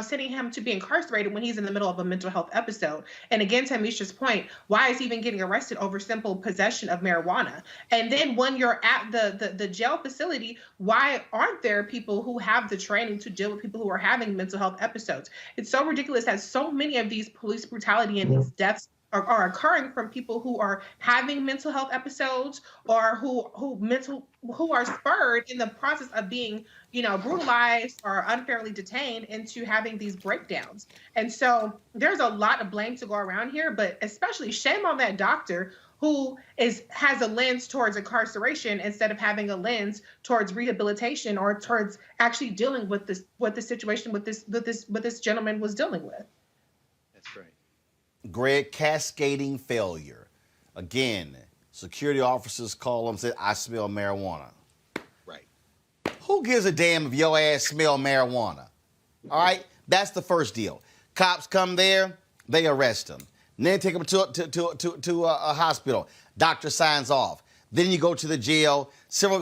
sending him to be incarcerated when he's in the middle of a mental health episode? And again, to Misha's point, why is he even getting arrested over simple possession of marijuana? And then when you're at the jail facility, why aren't there people who have the training to deal with people who are having mental health episodes? It's so ridiculous that so many of these police brutality and these deaths are occurring from people who are having mental health episodes or who are spurred in the process of being, brutalized or unfairly detained into having these breakdowns. And so there's a lot of blame to go around here, but especially shame on that doctor who has a lens towards incarceration instead of having a lens towards rehabilitation or towards actually dealing with the situation what this gentleman was dealing with.
That's right.
Greg, cascading failure. Again, security officers call them and say, I smell marijuana.
Right.
Who gives a damn if your ass smell marijuana? All right? That's the first deal. Cops come there, they arrest them. And then take them to a hospital. Doctor signs off. Then you go to the jail. Several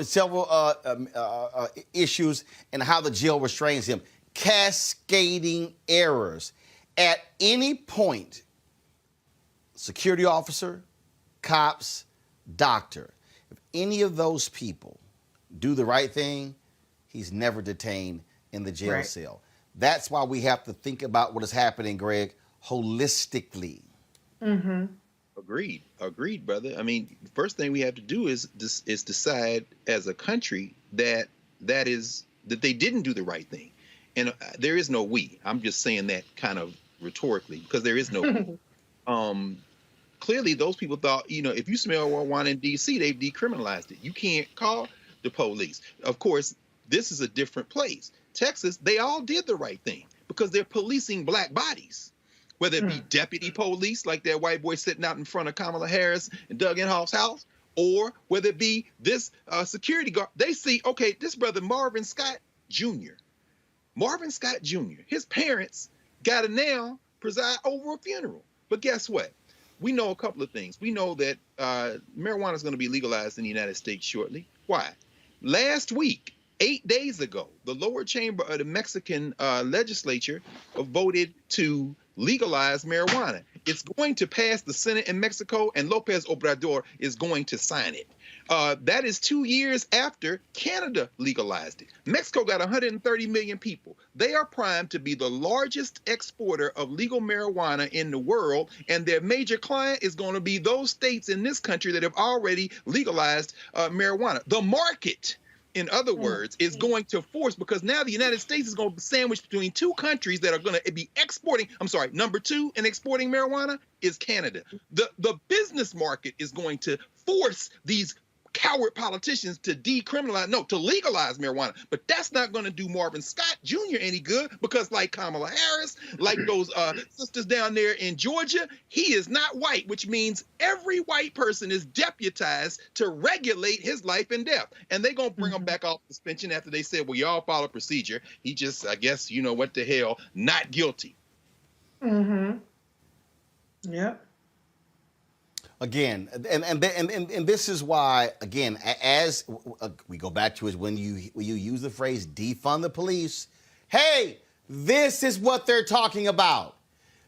issues and how the jail restrains him. Cascading errors. At any point, security officer, cops, doctor, if any of those people do the right thing, he's never detained in the jail cell. That's why we have to think about what is happening, Greg, holistically.
Mm-hmm.
Agreed, brother. I mean, the first thing we have to do is decide as a country that they didn't do the right thing. And there is no we. I'm just saying that kind of rhetorically because there is no we. Clearly, those people thought, if you smell marijuana in D.C., they've decriminalized it. You can't call the police. Of course, this is a different place. Texas, they all did the right thing because they're policing black bodies, whether it be deputy police like that white boy sitting out in front of Kamala Harris and Doug Inhofe's house, or whether it be this security guard. They see, okay, this brother Marvin Scott Jr., his parents got to now preside over a funeral. But guess what? We know a couple of things. We know that marijuana is going to be legalized in the United States shortly. Why? Last week, 8 days ago, the lower chamber of the Mexican legislature voted to legalize marijuana. It's going to pass the Senate in Mexico, and Lopez Obrador is going to sign it. That is 2 years after Canada legalized it. Mexico got 130 million people. They are primed to be the largest exporter of legal marijuana in the world, and their major client is going to be those states in this country that have already legalized marijuana. The market, in other words, is going to force, because now the United States is going to be sandwiched between two countries that are going to be exporting. Number two in exporting marijuana is Canada. The business market is going to force these coward politicians to legalize marijuana. But that's not going to do Marvin Scott Jr. any good, because like Kamala Harris, like those sisters down there in Georgia, he is not white, which means every white person is deputized to regulate his life and death. And they're going to bring him back off suspension after they said, well, y'all follow procedure. He just, I guess, what the hell, not guilty.
Mm-hmm. Yep.
Again, and this is why, again, as we go back to is when you use the phrase defund the police, hey, this is what they're talking about.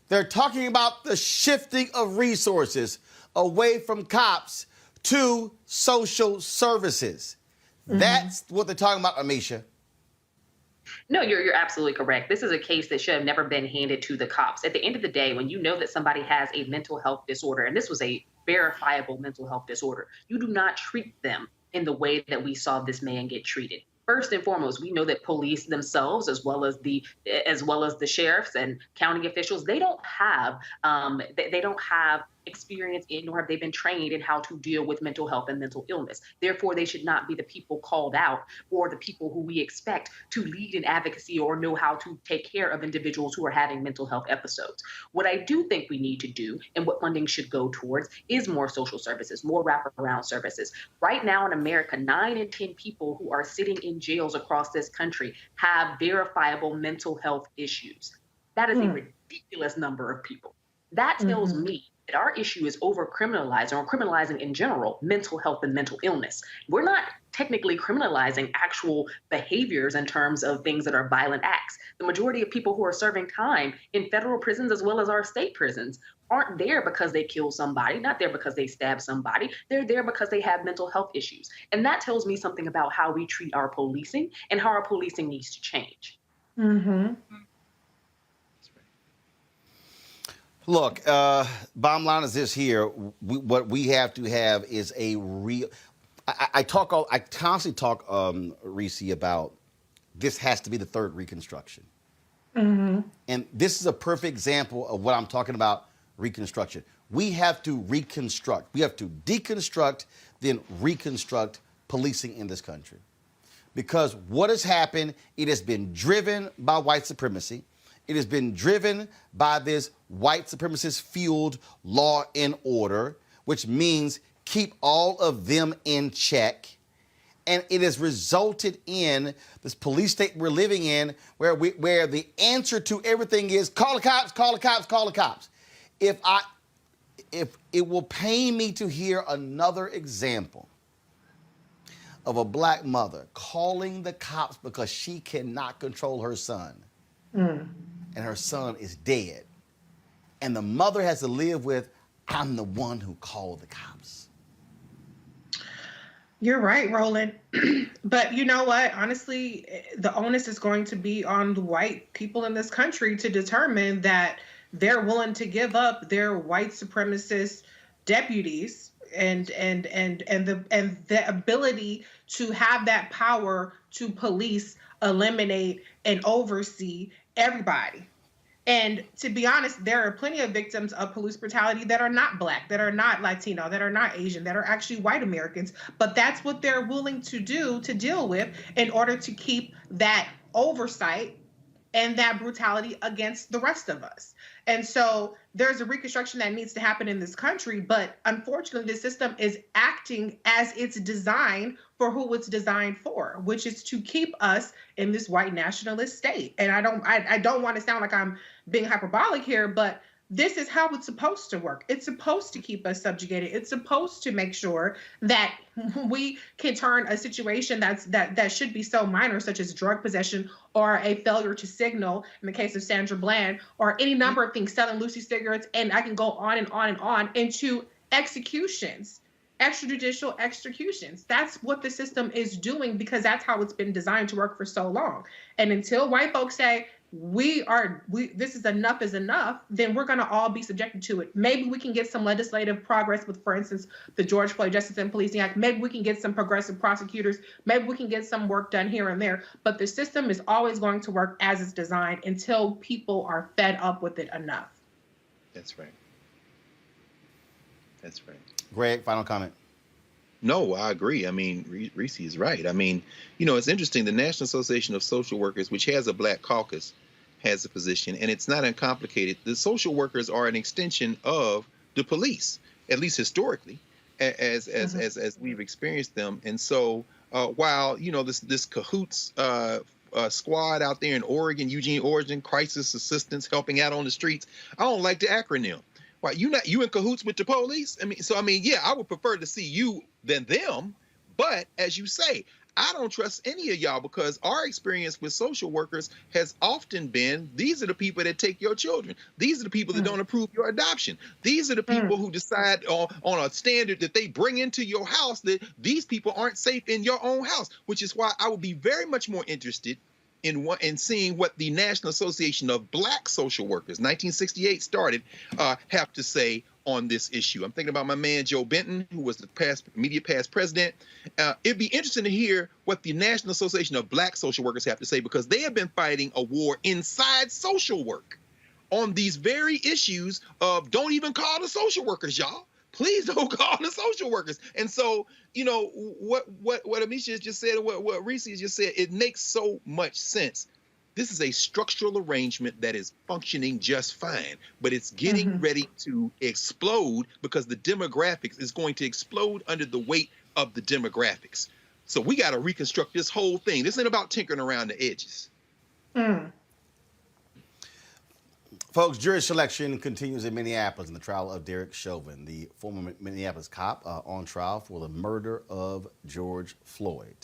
They're talking about the shifting of resources away from cops to social services. Mm-hmm. That's what they're talking about, Amisha.
No, you're absolutely correct. This is a case that should have never been handed to the cops. At the end of the day, when you know that somebody has a mental health disorder, and this was a verifiable mental health disorder, you do not treat them in the way that we saw this man get treated. First and foremost, we know that police themselves, as well as the sheriffs and county officials, they don't have experience in, nor have they been trained in how to deal with mental health and mental illness. Therefore, they should not be the people called out or the people who we expect to lead in advocacy or know how to take care of individuals who are having mental health episodes. What I do think we need to do, and what funding should go towards, is more social services, more wraparound services. Right now in America, 9 in 10 people who are sitting in jails across this country have verifiable mental health issues. That is a ridiculous number of people. That tells me that our issue is over-criminalizing, or criminalizing in general, mental health and mental illness. We're not technically criminalizing actual behaviors in terms of things that are violent acts. The majority of people who are serving time in federal prisons as well as our state prisons aren't there because they killed somebody, not there because they stabbed somebody. They're there because they have mental health issues. And that tells me something about how we treat our policing and how our policing needs to change.
Mm-hmm.
Look, bottom line is this here. What we have to have is a real... I constantly talk, Reese, about this has to be the third Reconstruction. Mm-hmm. And this is a perfect example of what I'm talking about, Reconstruction. we have to reconstruct. We have to deconstruct, then reconstruct policing in this country. Because what has happened, it has been driven by white supremacy. It has been driven by this white supremacist-fueled law and order, which means keep all of them in check. And it has resulted in this police state we're living in where the answer to everything is call the cops, call the cops, call the cops. If it will pain me to hear another example of a black mother calling the cops because she cannot control her son. And her son is dead. And the mother has to live with, I'm the one who called the cops.
You're right, Roland. But you know what? Honestly, the onus is going to be on the white people in this country to determine that they're willing to give up their white supremacist deputies and the ability to have that power to police, eliminate, and oversee everybody. And to be honest, there are plenty of victims of police brutality that are not black, that are not Latino, that are not Asian, that are actually white Americans. But that's what they're willing to do to deal with in order to keep that oversight and that brutality against the rest of us. And so there's a reconstruction that needs to happen in this country, but unfortunately the system is acting as it's designed for who it's designed for, which is to keep us in this white nationalist state. And I don't want to sound like I'm being hyperbolic here, but this is how it's supposed to work. It's supposed to keep us subjugated. It's supposed to make sure that we can turn a situation that should be so minor, such as drug possession or a failure to signal, in the case of Sandra Bland, or any number of things, selling Lucy cigarettes, and I can go on and on and on, into executions, extrajudicial executions. That's what the system is doing because that's how it's been designed to work for so long. And until white folks say, this is enough, then we're going to all be subjected to it. Maybe we can get some legislative progress with, for instance, the George Floyd Justice and Policing Act. Maybe we can get some progressive prosecutors. Maybe we can get some work done here and there. But the system is always going to work as it's designed until people are fed up with it enough.
That's right. That's right.
Greg, final comment.
No, I agree. I mean, Reese is right. I mean, it's interesting. The National Association of Social Workers, which has a black caucus, has a position, and it's not uncomplicated. The social workers are an extension of the police, at least historically, as we've experienced them. And so, while this cahoots squad out there in Oregon, Eugene, Oregon, crisis assistance, helping out on the streets, I don't like the acronym. Why you in cahoots with the police? Yeah, I would prefer to see you than them. But as you say, I don't trust any of y'all because our experience with social workers has often been, these are the people that take your children. These are the people that don't approve your adoption. These are the people who decide on a standard that they bring into your house that these people aren't safe in your own house, which is why I would be very much more interested in seeing what the National Association of Black Social Workers, 1968 started, have to say on this issue. I'm thinking about my man Joe Benton, who was the immediate past president. It'd be interesting to hear what the National Association of Black Social Workers have to say, because they have been fighting a war inside social work on these very issues of don't even call the social workers, y'all. Please don't call the social workers. And so, what Amisha just said, and what Reese just said, it makes so much sense. This is a structural arrangement that is functioning just fine, but it's getting ready to explode because the demographics is going to explode under the weight of the demographics. So we got to reconstruct this whole thing. This ain't about tinkering around the edges.
Folks, jury selection continues in Minneapolis in the trial of Derek Chauvin, the former Minneapolis cop on trial for the murder of George Floyd.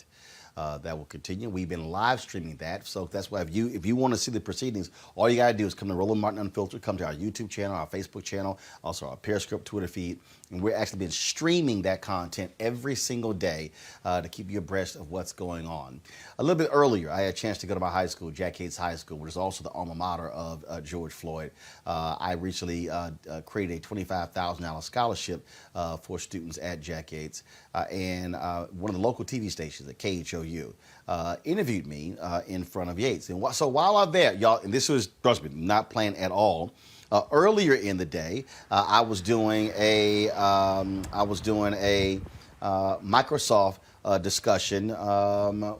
That will continue. We've been live streaming that, so that's why if you want to see the proceedings, all you got to do is come to Roland Martin Unfiltered, come to our YouTube channel, our Facebook channel, also our Periscope Twitter feed, and we're actually been streaming that content every single day to keep you abreast of what's going on. A little bit earlier, I had a chance to go to my high school, Jack Yates High School, which is also the alma mater of George Floyd. I recently created a $25,000 scholarship for students at Jack Yates, and one of the local TV stations at KHOU interviewed me in front of Yates. And so while I'm there, y'all, and this was, trust me, not planned at all, Earlier in the day, I was doing a Microsoft discussion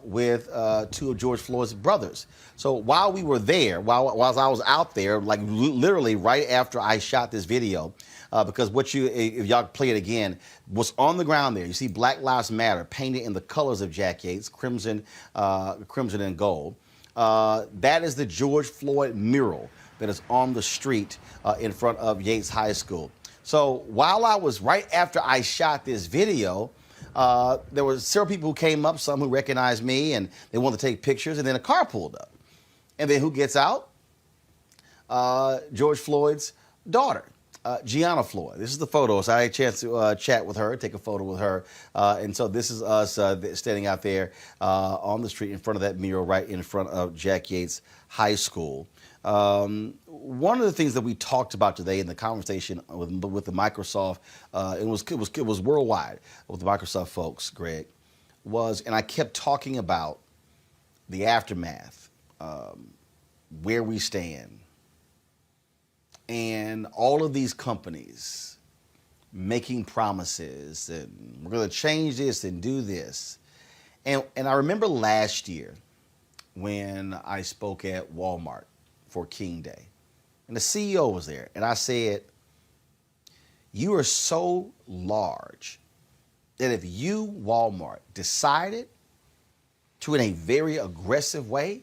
with two of George Floyd's brothers. So while we were there, while I was out there, like literally right after I shot this video, because if y'all play it again, what's on the ground there, you see Black Lives Matter painted in the colors of Jack Yates, crimson and gold. That is the George Floyd mural that is on the street in front of Yates High School. So while I was right after I shot this video, there were several people who came up, some who recognized me, and they wanted to take pictures, and then a car pulled up. And then who gets out? George Floyd's daughter, Gianna Floyd. This is the photo. So I had a chance to chat with her, take a photo with her. And so this is us standing out there on the street in front of that mural right in front of Jack Yates High School. One of the things that we talked about today in the conversation with the Microsoft, it was worldwide with the Microsoft folks, Greg, and I kept talking about the aftermath, where we stand, and all of these companies making promises, and we're going to change this and do this. And I remember last year when I spoke at Walmart for King Day, and the CEO was there, and I said, you are so large that if you, Walmart, decided to, in a very aggressive way,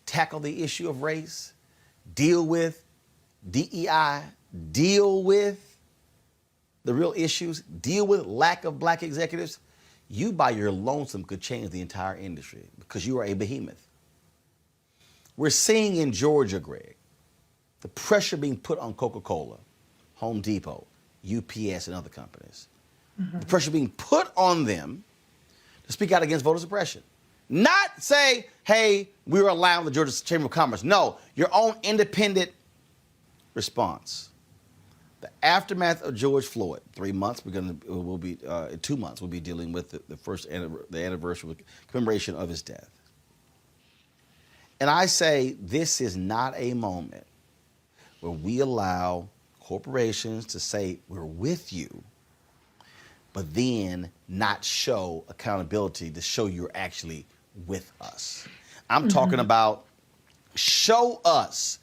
tackle the issue of race, deal with DEI, deal with the real issues, deal with lack of black executives, you by your lonesome could change the entire industry because you are a behemoth. We're seeing in Georgia, Greg, the pressure being put on Coca-Cola, Home Depot, UPS, and other companies. Mm-hmm. The pressure being put on them to speak out against voter suppression. Not say, hey, we're allowing the Georgia Chamber of Commerce. No, your own independent response. The aftermath of George Floyd, 3 months, in 2 months, we'll be dealing with the anniversary, commemoration of his death. And I say this is not a moment where we allow corporations to say we're with you, but then not show accountability to show you're actually with us. I'm talking about show us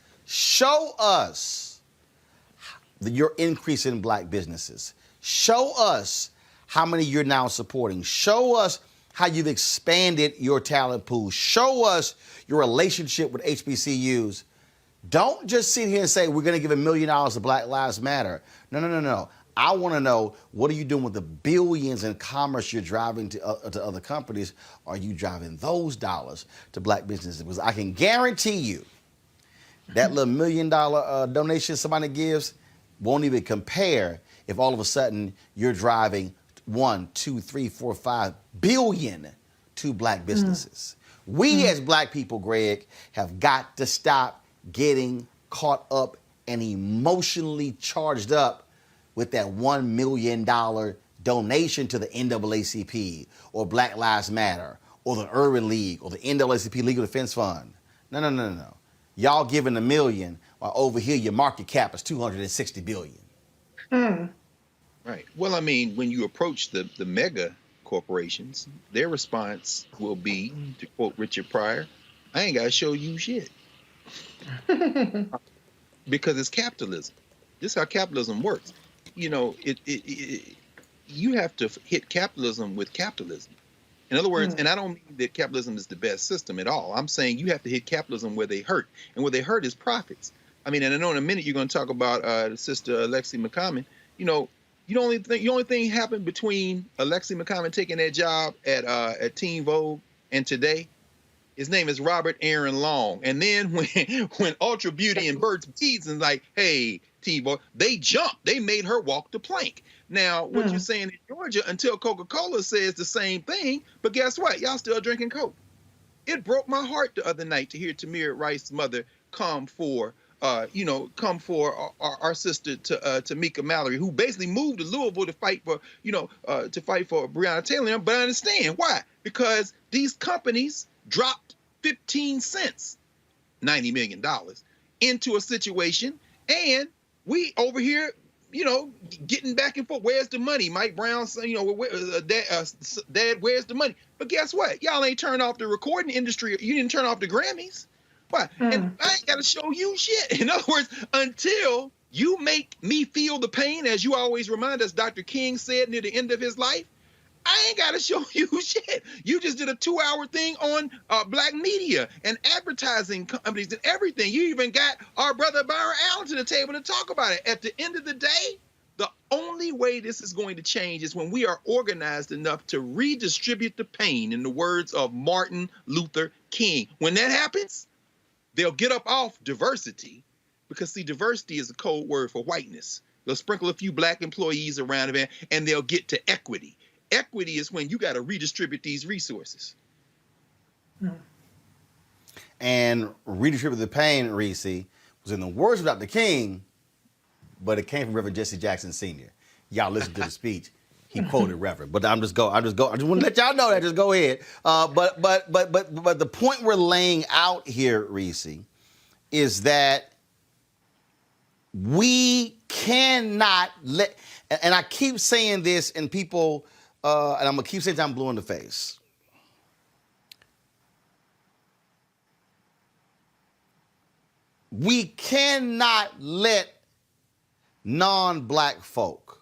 your increase in black businesses. Show us how many you're now supporting. Show us how you've expanded your talent pool. Show us your relationship with HBCUs. Don't just sit here and say, we're going to give $1 million to Black Lives Matter. No. I want to know, what are you doing with the billions in commerce you're driving to other companies? Are you driving those dollars to black businesses? Because I can guarantee you that little $1 million donation somebody gives won't even compare if all of a sudden you're driving 1, 2, 3, 4, 5 billion to black businesses. We as black people, Greg, have got to stop getting caught up and emotionally charged up with that $1 million donation to the NAACP or Black Lives Matter or the Urban League or the NAACP Legal Defense Fund. No. Y'all giving $1 million while over here your market cap is $260 billion.
Right. Well, I mean, when you approach the mega corporations, their response will be, to quote Richard Pryor, I ain't got to show you shit. Because it's capitalism. This is how capitalism works. You know, you have to hit capitalism with capitalism. In other words, and I don't mean that capitalism is the best system at all. I'm saying you have to hit capitalism where they hurt. And where they hurt is profits. I mean, and I know in a minute you're going to talk about Sister Alexi McCommon. You know, the only thing happened between Alexi McCommon taking that job at Teen Vogue and today, his name is Robert Aaron Long. And then when Ultra Beauty and Burt's Bees is like, hey, Teen Vogue, they jumped. They made her walk the plank. Now, what you're saying in Georgia, until Coca-Cola says the same thing, but guess what? Y'all still drinking Coke. It broke my heart the other night to hear Tamir Rice's mother come for our sister Tamika Mallory, who basically moved to Louisville to fight for Breonna Taylor. But I understand why, because these companies dropped 15 cents, $90 million, into a situation, And we over here, getting back and forth. Where's the money? Mike Brown, Dad, where's the money? But guess what? Y'all ain't turned off the recording industry. You didn't turn off the Grammys. Why? And I ain't got to show you shit. In other words, until you make me feel the pain, as you always remind us, Dr. King said near the end of his life, I ain't got to show you shit. You just did a 2-hour thing on black media and advertising companies and everything. You even got our brother Byron Allen to the table to talk about it. At the end of the day, the only way this is going to change is when we are organized enough to redistribute the pain, in the words of Martin Luther King. When that happens, they'll get up off diversity, because, see, diversity is a code word for whiteness. They'll sprinkle a few black employees around it, and they'll get to equity. Equity is when you got to redistribute these resources.
And redistribute the pain, Reese, was in the words of Dr. King, but it came from Reverend Jesse Jackson Sr. Y'all listen to the speech. He quoted Reverend, but I just want to let y'all know that. Just go ahead. But the point we're laying out here, Reese, is that we cannot let, and I keep saying this, and people, and I'm gonna keep saying I'm blue in the face. We cannot let non-black folk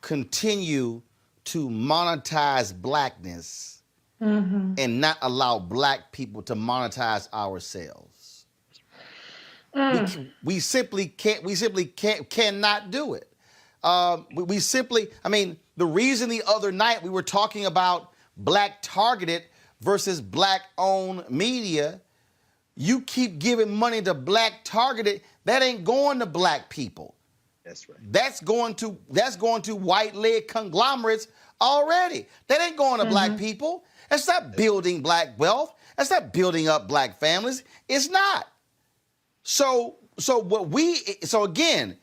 continue to monetize blackness and not allow black people to monetize ourselves. We simply cannot do it. The reason the other night we were talking about black targeted versus black owned media, you keep giving money to black targeted, that ain't going to black people.
That's right.
That's going to white-led conglomerates already. That ain't going to black people. That's not building black wealth. That's not building up black families. It's not. So again,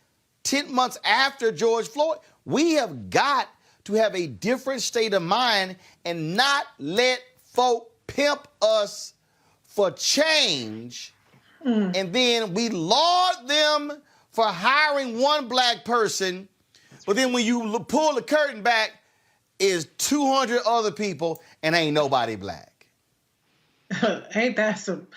10 months after George Floyd, we have got to have a different state of mind and not let folk pimp us for change, and then we laud them for hiring one black person, but then when you pull the curtain back, is 200 other people and ain't nobody black.
Ain't that some?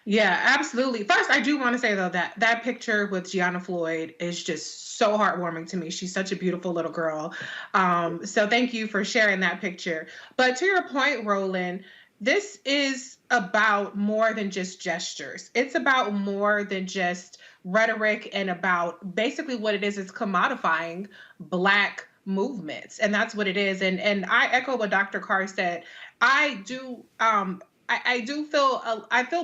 Yeah, absolutely. First, I do want to say, though, that picture with Gianna Floyd is just so heartwarming to me. She's such a beautiful little girl. So thank you for sharing that picture. But to your point, Roland, this is about more than just gestures. It's about more than just rhetoric, and about basically what it is commodifying black movements. And that's what it is. And I echo what Dr. Carr said. I feel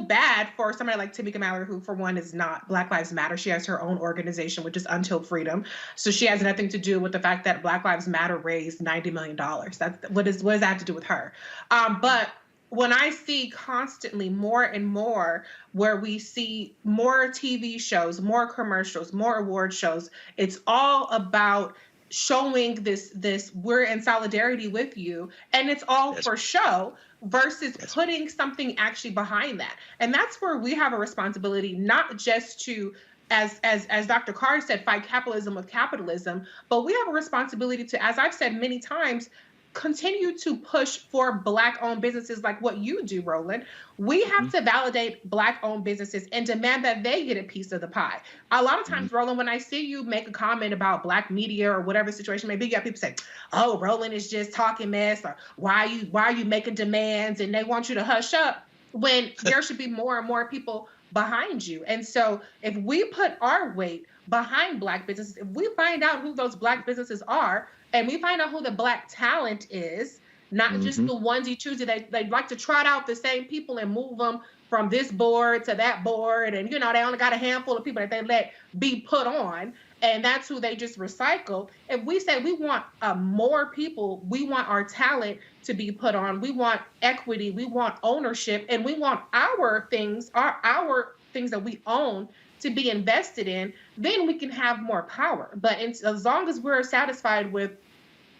bad for somebody like Tamika Mallory, who for one is not Black Lives Matter. She has her own organization, which is Untitled Freedom. So she has nothing to do with the fact that Black Lives Matter raised $90 million. What does that have to do with her? But when I see constantly more and more where we see more TV shows, more commercials, more award shows, it's all about showing this we're in solidarity with you, and it's all for show versus putting something actually behind that. And that's where we have a responsibility, not just to, as Dr. Carr said, fight capitalism with capitalism, but we have a responsibility to, as I've said many times, continue to push for Black-owned businesses like what you do, Roland. We have to validate Black-owned businesses and demand that they get a piece of the pie. A lot of times, Roland, when I see you make a comment about Black media or whatever situation may be, you got people say, "Oh, Roland is just talking mess," or why are you making demands? And they want you to hush up, when there should be more and more people behind you. And so if we put our weight behind Black businesses, if we find out who those Black businesses are, and we find out who the Black talent is, not just the onesie-twosie, they like to trot out the same people and move them from this board to that board. And, they only got a handful of people that they let be put on. And that's who they just recycle. If we say we want more people, we want our talent to be put on, we want equity, we want ownership, and we want our things that we own to be invested in, then we can have more power. But as long as we're satisfied with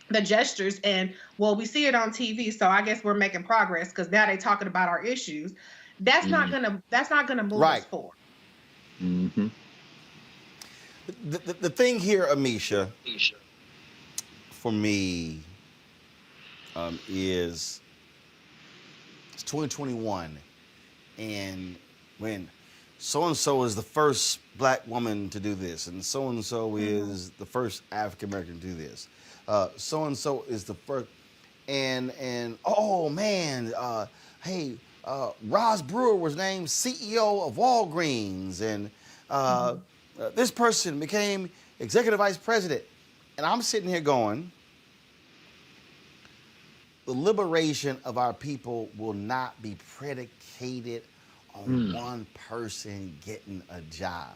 the gestures, and we see it on TV, so I guess we're making progress because now they're talking about our issues. That's not gonna move us forward.
The thing here, Amisha, for me, is it's 2021, and when so-and-so is the first black woman to do this, and so-and-so is the first African-American to do this, so-and-so is the first, and oh man, hey, Ross Brewer was named CEO of Walgreens, and this person became executive vice president. And I'm sitting here going, the liberation of our people will not be predicated on one person getting a job.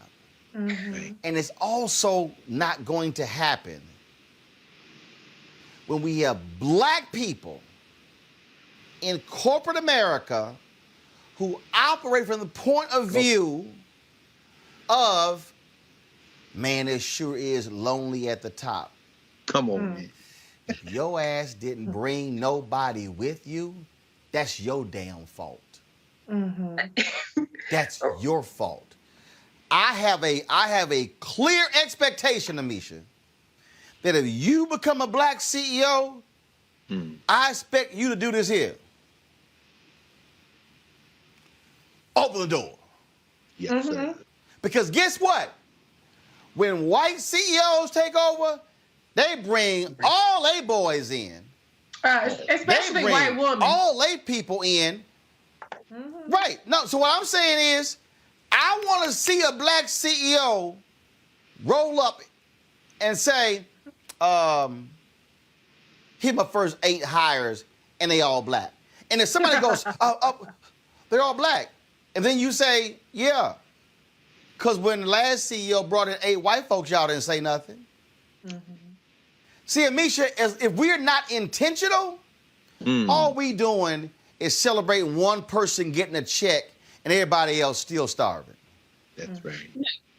And it's also not going to happen when we have black people in corporate America who operate from the point of view of, man, it sure is lonely at the top.
Come on, man.
If your ass didn't bring nobody with you, that's your damn fault. That's your fault. I have a clear expectation, Amisha, that if you become a black CEO, I expect you to do this here. Open the door.
Yes, sir.
Because guess what? When white CEOs take over, they bring all they boys in.
Especially
they
white women.
All they people in. Right. No, so what I'm saying is, I want to see a black CEO roll up and say, here's my first 8 hires, and they all black. And if somebody goes, they're all black. And then you say, yeah. Because when the last CEO brought in 8 white folks, y'all didn't say nothing. See, Amisha, if we're not intentional, all we doing is celebrating one person getting a check and everybody else still starving.
That's right.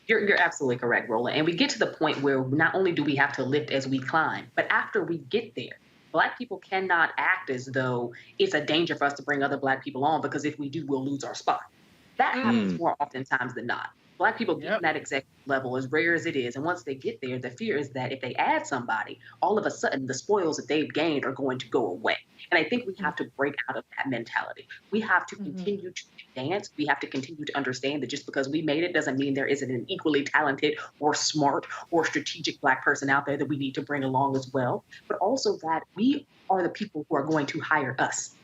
You're absolutely correct, Roland. And we get to the point where not only do we have to lift as we climb, but after we get there, Black people cannot act as though it's a danger for us to bring other Black people on, because if we do, we'll lose our spot. That happens more oftentimes than not. Black people get to that executive level, as rare as it is. And once they get there, the fear is that if they add somebody, all of a sudden the spoils that they've gained are going to go away. And I think we have to break out of that mentality. We have to continue to advance. We have to continue to understand that just because we made it doesn't mean there isn't an equally talented or smart or strategic Black person out there that we need to bring along as well. But also that we are the people who are going to hire us.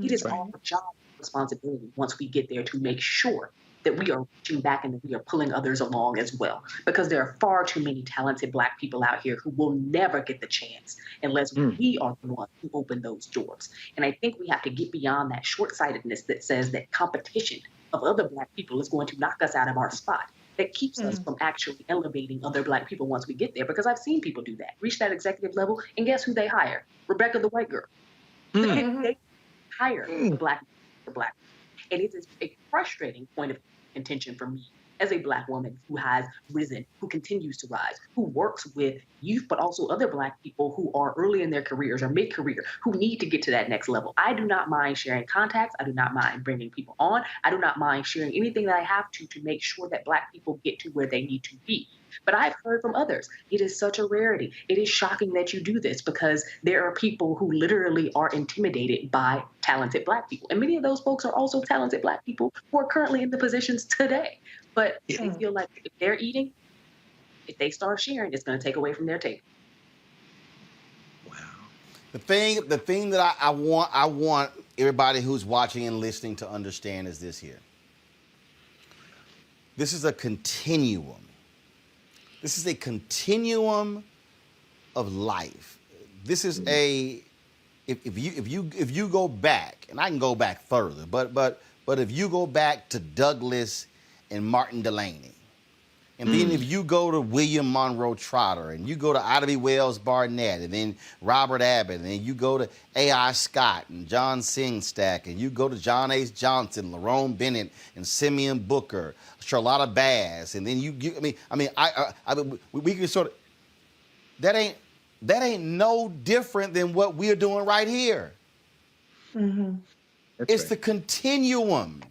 It is our job responsibility once we get there to make sure that we are reaching back and that we are pulling others along as well. Because there are far too many talented Black people out here who will never get the chance unless we are the ones who open those doors. And I think we have to get beyond that short-sightedness that says that competition of other Black people is going to knock us out of our spot. That keeps us from actually elevating other Black people once we get there. Because I've seen people do that, reach that executive level, and guess who they hire? Rebecca, the white girl. They hire the Black. And it is a frustrating point of contention for me as a Black woman who has risen, who continues to rise, who works with youth, but also other Black people who are early in their careers or mid-career, who need to get to that next level. I do not mind sharing contacts. I do not mind bringing people on. I do not mind sharing anything that I have to make sure that Black people get to where they need to be. But I've heard from others, it is such a rarity. It is shocking that you do this, because there are people who literally are intimidated by talented Black people. And many of those folks are also talented Black people who are currently in the positions today. But they feel like if they're eating, if they start sharing, it's going to take away from their table.
Wow. The thing that I want everybody who's watching and listening to understand is this here. This is a continuum. This is a continuum of life. This is if you go back, and I can go back further, but if you go back to Douglas and Martin Delany, and then if you go to William Monroe Trotter, and you go to Ida B. Wells Barnett, and then Robert Abbott, and then you go to A.I. Scott and John Singstack, and you go to John H. Johnson, Lerone Bennett, and Simeon Booker, Charlotta Bass, and then we can sort of, that ain't no different than what we're doing right here. It's the continuum.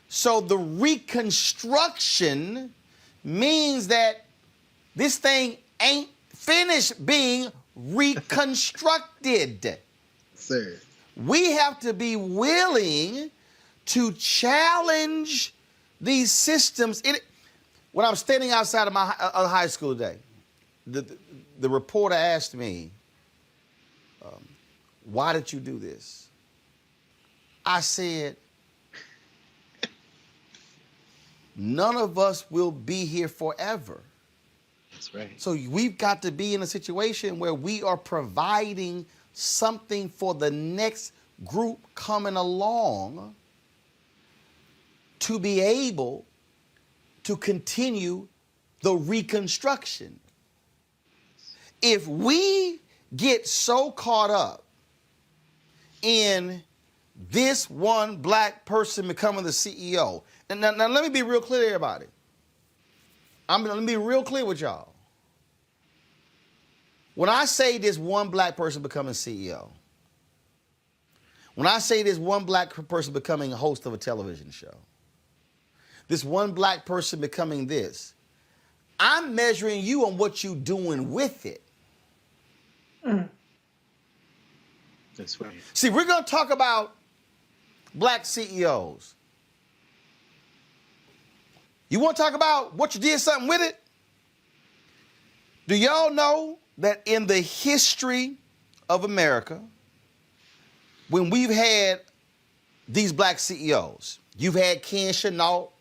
So the reconstruction means that This thing ain't finished being reconstructed.
Sir.
We have to be willing to challenge these systems. When I'm standing outside of my high school today, the reporter asked me, why did you do this? I said, none of us will be here forever.
That's right.
So we've got to be in a situation where we are providing something for the next group coming along to be able to continue the reconstruction. If we get so caught up in this one black person becoming the CEO, and now let me be real clear about it. Let me be real clear with y'all. When I say this one black person becoming CEO, when I say this one black person becoming a host of a television show, this one black person becoming this, I'm measuring you on what you're doing with it.
That's right.
See, we're going to talk about black CEOs. You want to talk about what you did something with it? Do y'all know that in the history of America, when we've had these black CEOs, you've had Ken Chenault,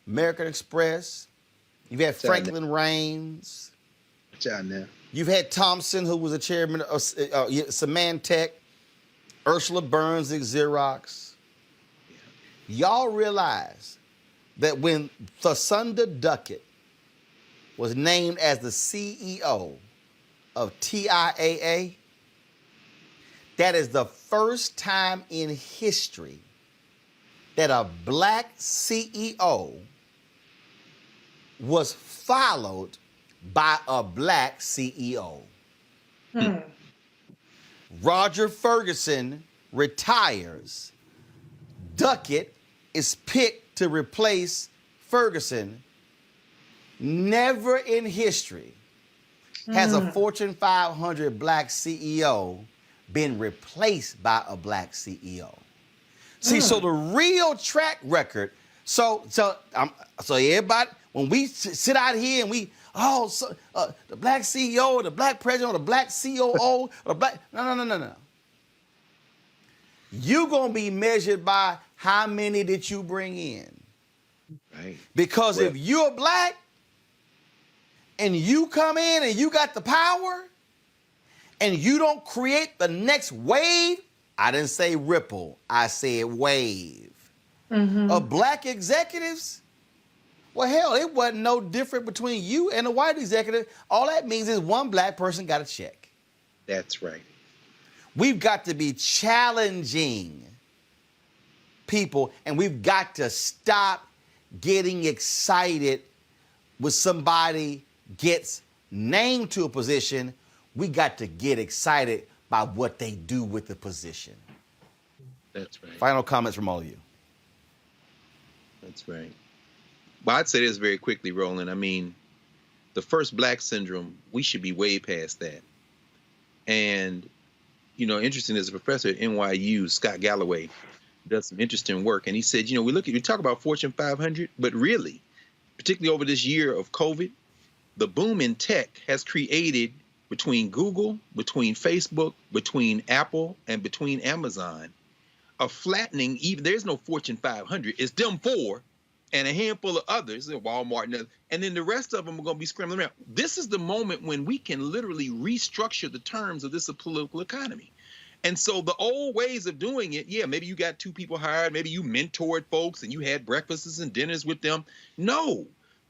American Express, you've had Franklin Raines, you've had Thompson, who was a chairman of Symantec, Ursula Burns at Xerox. Y'all realize that when Thasunda Duckett was named as the CEO of TIAA, that is the first time in history that a black CEO was followed by a black CEO. Roger Ferguson retires. Duckett is picked to replace Ferguson. Never in history has a Fortune 500 black CEO been replaced by a black CEO. See, so the real track record, so everybody, when we sit out here and we, the black CEO, or the black president, or the black COO, or the black, no. You're going to be measured by how many did you bring in.
Right.
Because if you're black and you come in and you got the power and you don't create the next wave, I didn't say ripple, I said wave, of black executives, well, hell, it wasn't no different between you and a white executive. All that means is one black person got a check.
That's right.
We've got to be challenging people, and we've got to stop getting excited when somebody gets named to a position. We got to get excited by what they do with the position.
That's right.
Final comments from all of you.
That's right. Well, I'd say this very quickly, Roland. I mean, the first black syndrome, we should be way past that. And, you know, interesting, as a professor at NYU, Scott Galloway, does some interesting work. And he said, you know, we talk about Fortune 500, but really, particularly over this year of COVID, the boom in tech has created, between Google, between Facebook, between Apple, and between Amazon, a flattening. Even there's no Fortune 500. It's them four and a handful of others, Walmart, and then the rest of them are going to be scrambling around. This is the moment when we can literally restructure the terms of this political economy. And so the old ways of doing it, yeah, maybe you got two people hired, maybe you mentored folks and you had breakfasts and dinners with them. No.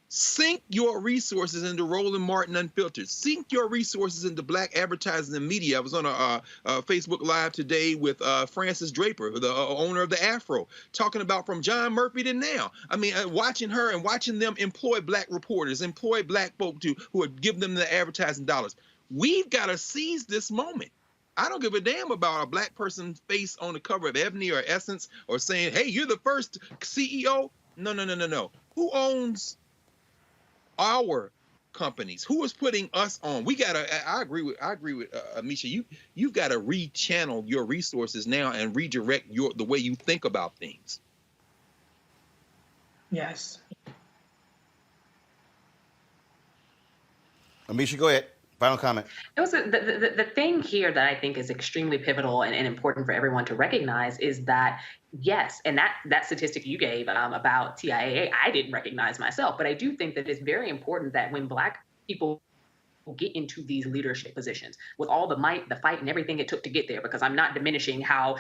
Sink your resources into Roland Martin Unfiltered. Sink your resources into black advertising and media. I was on a Facebook Live today with Frances Draper, the owner of the Afro, talking about from John Murphy to now. I mean, watching her and watching them employ black reporters, employ black folk who are giving them the advertising dollars. We've got to seize this moment. I don't give a damn about a black person's face on the cover of Ebony or Essence or saying, hey, you're the first CEO. No. Who owns our companies? Who is putting us on? I agree with Misha. You've got to rechannel your resources now and redirect the way you think about things.
Yes.
Misha, go ahead. Final comment.
It was the thing here that I think is extremely pivotal and important for everyone to recognize is that, yes, and that statistic you gave about TIAA, I didn't recognize myself, but I do think that it's very important that when Black people get into these leadership positions with all the might, the fight, and everything it took to get there, because I'm not diminishing how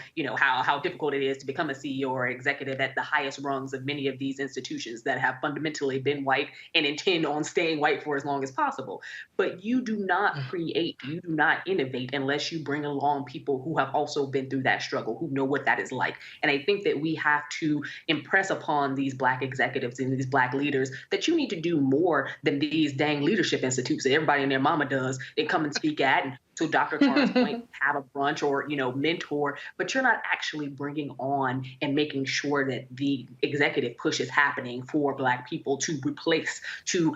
difficult it is to become a CEO or executive at the highest rungs of many of these institutions that have fundamentally been white and intend on staying white for as long as possible. But you do not create, you do not innovate unless you bring along people who have also been through that struggle, who know what that is like. And I think that we have to impress upon these Black executives and these Black leaders that you need to do more than these dang leadership institutes that everybody in their mama does. They come and speak at, and to Dr. Carr's point, have a brunch or, mentor, but you're not actually bringing on and making sure that the executive push is happening for Black people to replace, to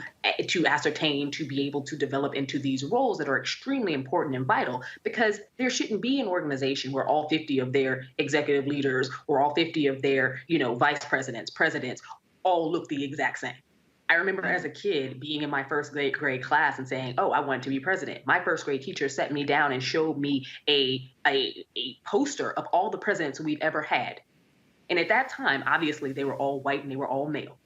ascertain, to be able to develop into these roles that are extremely important and vital, because there shouldn't be an organization where all 50 of their executive leaders or all 50 of their, vice presidents, presidents all look the exact same. I remember as a kid being in my first grade class and saying, oh, I wanted to be president. My first grade teacher sat me down and showed me a poster of all the presidents we've ever had. And at that time, obviously, they were all white and they were all male,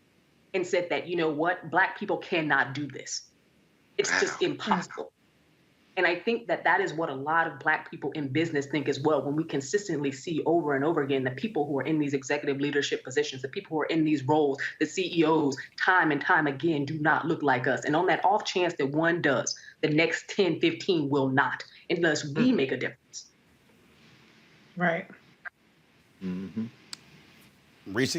and said that, you know what, Black people cannot do this. It's just impossible. And I think that that is what a lot of Black people in business think as well, when we consistently see over and over again the people who are in these executive leadership positions, the people who are in these roles, the CEOs, time and time again, do not look like us. And on that off chance that one does, the next 10, 15 will not, unless we make a difference.
Right.
Mm-hmm. Reese?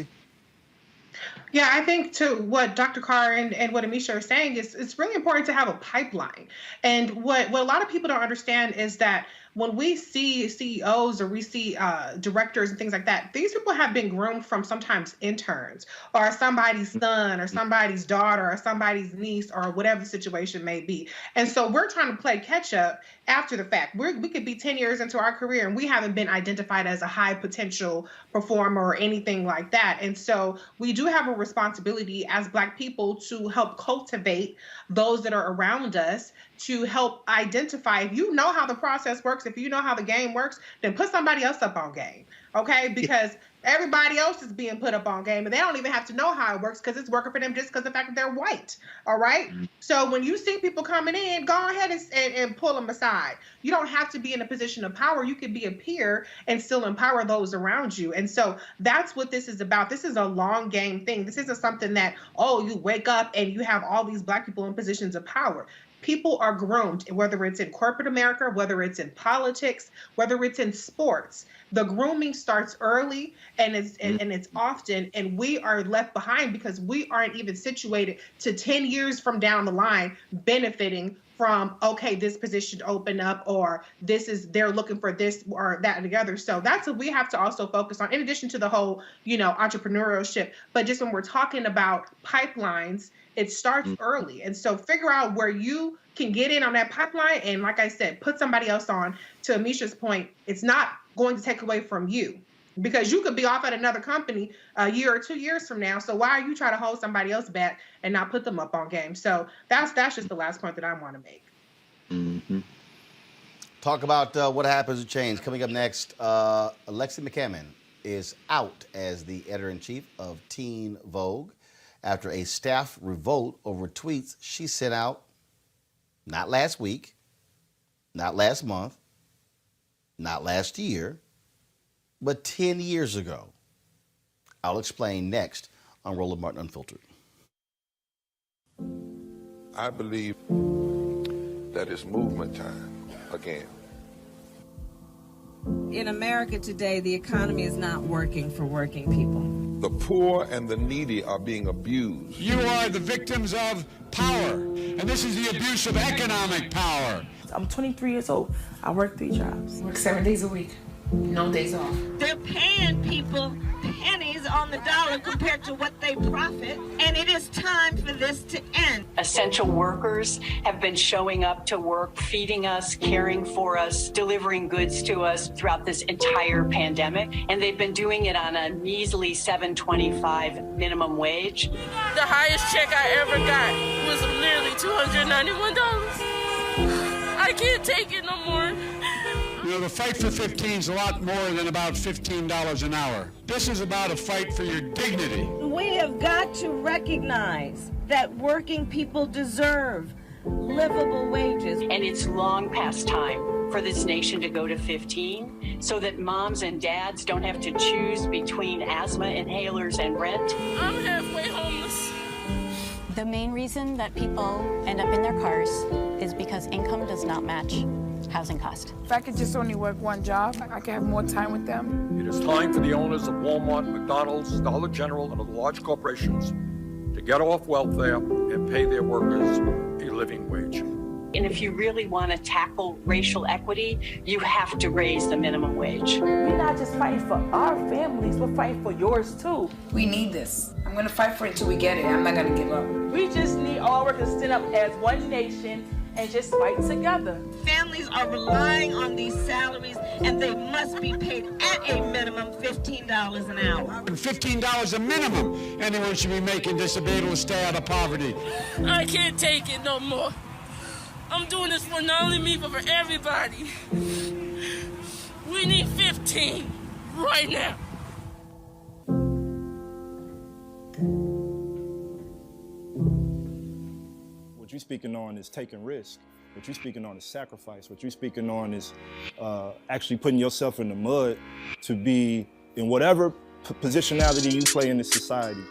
Yeah, I think to what Dr. Carr and what Amisha are saying is it's really important to have a pipeline. And what a lot of people don't understand is that when we see CEOs or we see directors and things like that, these people have been groomed from sometimes interns or somebody's son or somebody's daughter or somebody's niece or whatever the situation may be. And so we're trying to play catch up after the fact. We could be 10 years into our career and we haven't been identified as a high potential performer or anything like that. And so we do have a responsibility as Black people to help cultivate those that are around us, to help identify. If you know how the process works, if you know how the game works, then put somebody else up on game, okay? Because everybody else is being put up on game, and they don't even have to know how it works because it's working for them just because of the fact that they're white, all right? So when you see people coming in, go ahead and pull them aside. You don't have to be in a position of power. You can be a peer and still empower those around you. And so that's what this is about. This is a long game thing. This isn't something that, oh, you wake up and you have all these Black people in positions of power. People are groomed, whether it's in corporate America, whether it's in politics, whether it's in sports. The grooming starts early and it's often, and we are left behind because we aren't even situated to 10 years from down the line benefiting from, okay, this position open up, or they're looking for this or that and the other. So that's what we have to also focus on, in addition to the whole, entrepreneurship. But just when we're talking about pipelines, it starts early. And so figure out where you can get in on that pipeline. And like I said, put somebody else on. To Amisha's point, it's not going to take away from you, because you could be off at another company a year or 2 years from now. So why are you trying to hold somebody else back and not put them up on game? So that's just the last point that I want to make.
Mm-hmm. Talk about what happens to change. Coming up next, Alexi McCammon is out as the editor-in-chief of Teen Vogue after a staff revolt over tweets she sent out not last week, not last month, not last year, but 10 years ago. I'll explain next on Roland Martin Unfiltered.
I believe that it's movement time again.
In America today, the economy is not working for working people.
The poor and the needy are being abused.
You are the victims of power, and this is the abuse of economic power.
I'm 23 years old. I work 3 jobs.
Work 7 days a week.
No days off.
They're paying people pennies on the dollar compared to what they profit, and it is time for this to end.
Essential workers have been showing up to work, feeding us, caring for us, delivering goods to us throughout this entire pandemic, and they've been doing it on a measly $7.25 minimum wage.
The highest check I ever got was nearly $291. I can't take it no more.
You know, the fight for 15 is a lot more than about $15 an hour. This is about a fight for your dignity.
We have got to recognize that working people deserve livable wages.
And it's long past time for this nation to go to 15 so that moms and dads don't have to choose between asthma inhalers and rent.
I'm halfway homeless.
The main reason that people end up in their cars is because income does not match housing cost.
If I could just only work one job, I could have more time with them.
It is time for the owners of Walmart, McDonald's, Dollar General, and other large corporations to get off welfare and pay their workers a living wage.
And if you really want to tackle racial equity, you have to raise the minimum wage.
We're not just fighting for our families, we're fighting for yours too. We need this. I'm going to fight for it until we get it. I'm not going to give up. We just need all workers to stand up as one nation and just fight together.
Families are relying on these salaries, and they must be paid at a minimum $15 an hour.
$15 a minimum. Anyone should be making this to be able to stay out of poverty.
I can't take it no more. I'm doing this for not only me, but for everybody. We need 15 right now.
What you're speaking on is taking risk. What you're speaking on is sacrifice. What you're speaking on is actually putting yourself in the mud to be in whatever positionality you play in this society.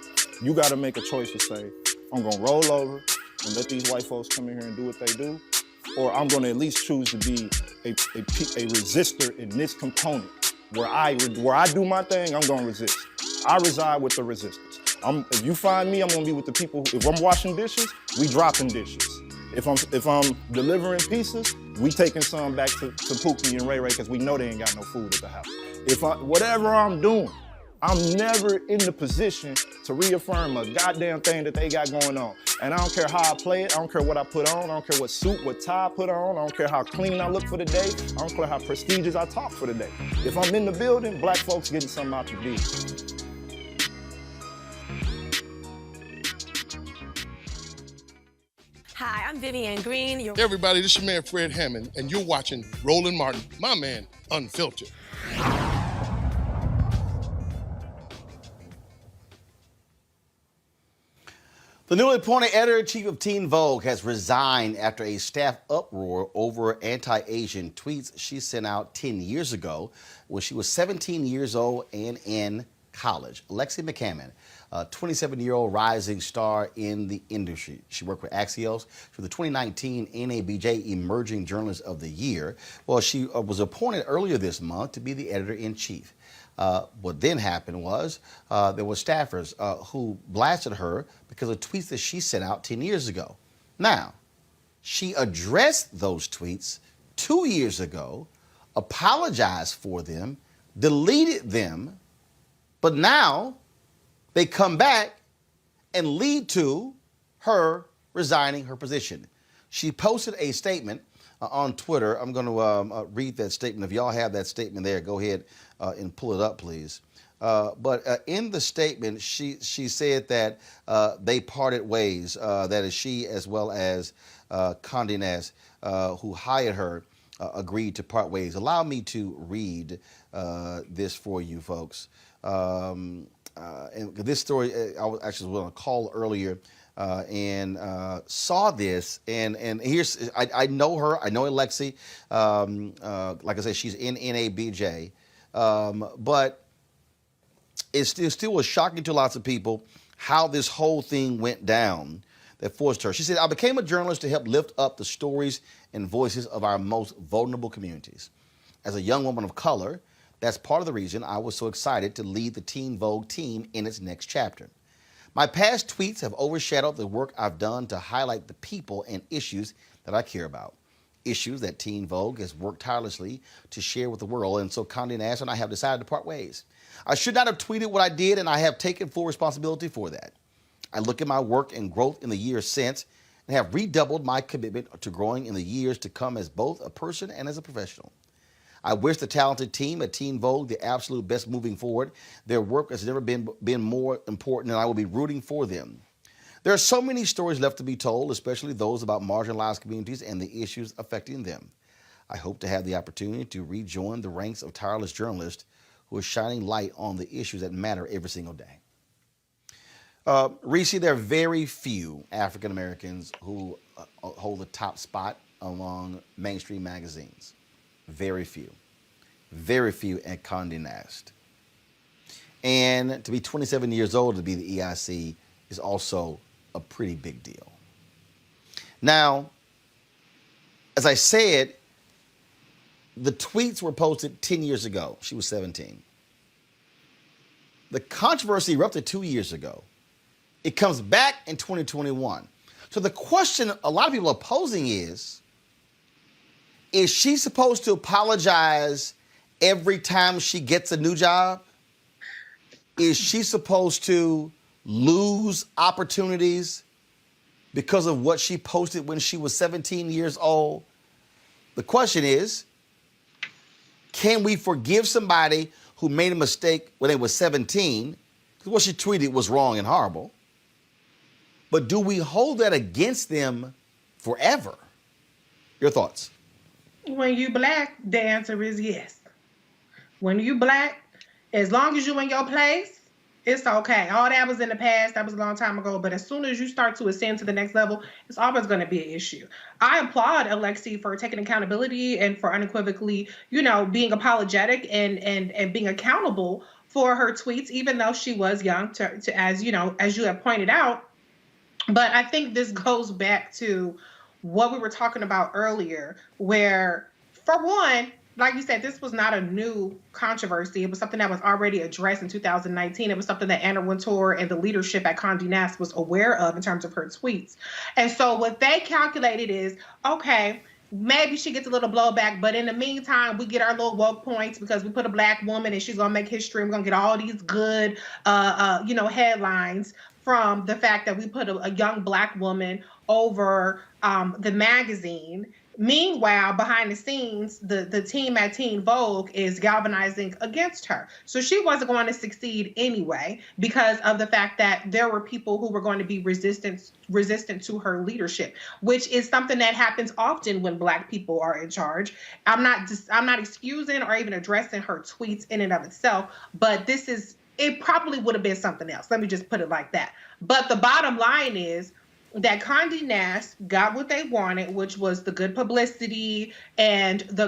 You got to make a choice to say, I'm going to roll over and let these white folks come in here and do what they do, or I'm going to at least choose to be a resistor in this component. Where I do my thing, I'm going to resist. I reside with the resistors. If you find me, I'm going to be with the people. If I'm washing dishes, we dropping dishes. If I'm delivering pieces, we taking some back to Pookie and Ray Ray because we know they ain't got no food at the house. Whatever I'm doing, I'm never in the position to reaffirm a goddamn thing that they got going on. And I don't care how I play it, I don't care what I put on, I don't care what suit, what tie I put on, I don't care how clean I look for the day, I don't care how prestigious I talk for the day. If I'm in the building, black folks getting something out the deal.
Hi, I'm Vivian Green.
Hey everybody, this is your man Fred Hammond, and you're watching Roland Martin, my man, Unfiltered.
The newly appointed editor-in-chief of Teen Vogue has resigned after a staff uproar over anti-Asian tweets she sent out 10 years ago when she was 17 years old and in college. Alexi McCammon, a 27-year-old rising star in the industry. She worked with Axios for the 2019 NABJ Emerging Journalist of the Year. Well, she was appointed earlier this month to be the editor-in-chief. What then happened was there were staffers who blasted her because of tweets that she sent out 10 years ago. Now, she addressed those tweets 2 years ago, apologized for them, deleted them, but now they come back and lead to her resigning her position. She posted a statement on Twitter. I'm going to read that statement. If y'all have that statement there, go ahead and pull it up, please. But in the statement, she said that they parted ways. That is, she as well as Condé Nast, who hired her, agreed to part ways. Allow me to read this for you, folks. And this story, I was actually on a call earlier and saw this, and here's, I know her, I know Alexi, like I said, she's in NABJ, but it still was shocking to lots of people how this whole thing went down that forced her. She said, I became a journalist to help lift up the stories and voices of our most vulnerable communities. As a young woman of color, that's part of the reason I was so excited to lead the Teen Vogue team in its next chapter. My past tweets have overshadowed the work I've done to highlight the people and issues that I care about. issues that Teen Vogue has worked tirelessly to share with the world. And so Condé Nast and I have decided to part ways. I should not have tweeted what I did, and I have taken full responsibility for that. I look at my work and growth in the years since and have redoubled my commitment to growing in the years to come as both a person and as a professional. I wish the talented team at Teen Vogue the absolute best moving forward. Their work has never been more important, and I will be rooting for them. There are so many stories left to be told, especially those about marginalized communities and the issues affecting them. I hope to have the opportunity to rejoin the ranks of tireless journalists who are shining light on the issues that matter every single day. Reese, there are very few African Americans who hold the top spot among mainstream magazines. Very few. Very few at Condé Nast. And to be 27 years old to be the EIC is also a pretty big deal. Now, as I said, the tweets were posted 10 years ago. She was 17. The controversy erupted 2 years ago. It comes back in 2021. So the question a lot of people are posing is she supposed to apologize every time she gets a new job? Is she supposed to lose opportunities because of what she posted when she was 17 years old? The question is, can we forgive somebody who made a mistake when they were 17? Because what she tweeted was wrong and horrible. But do we hold that against them forever? Your thoughts?
When you black, the answer is yes. When you black, as long as you in your place, it's okay. All that was in the past. That was a long time ago. But as soon as you start to ascend to the next level, it's always going to be an issue. I applaud Alexi for taking accountability and for unequivocally, being apologetic and being accountable for her tweets, even though she was young, to as you have pointed out. But I think this goes back to what we were talking about earlier, where, for one, like you said, this was not a new controversy. It was something that was already addressed in 2019. It was something that Anna Wintour and the leadership at Condé Nast was aware of in terms of her tweets. And so what they calculated is, okay, maybe she gets a little blowback, but in the meantime, we get our little woke points because we put a black woman and she's going to make history. We're going to get all these good, headlines from the fact that we put a young black woman over the magazine. Meanwhile, behind the scenes, the team at Teen Vogue is galvanizing against her. So she wasn't going to succeed anyway because of the fact that there were people who were going to be resistant to her leadership, which is something that happens often when black people are in charge. I'm not excusing or even addressing her tweets in and of itself, but it probably would have been something else. Let me just put it like that. But the bottom line is that Condé Nast got what they wanted, which was the good publicity and the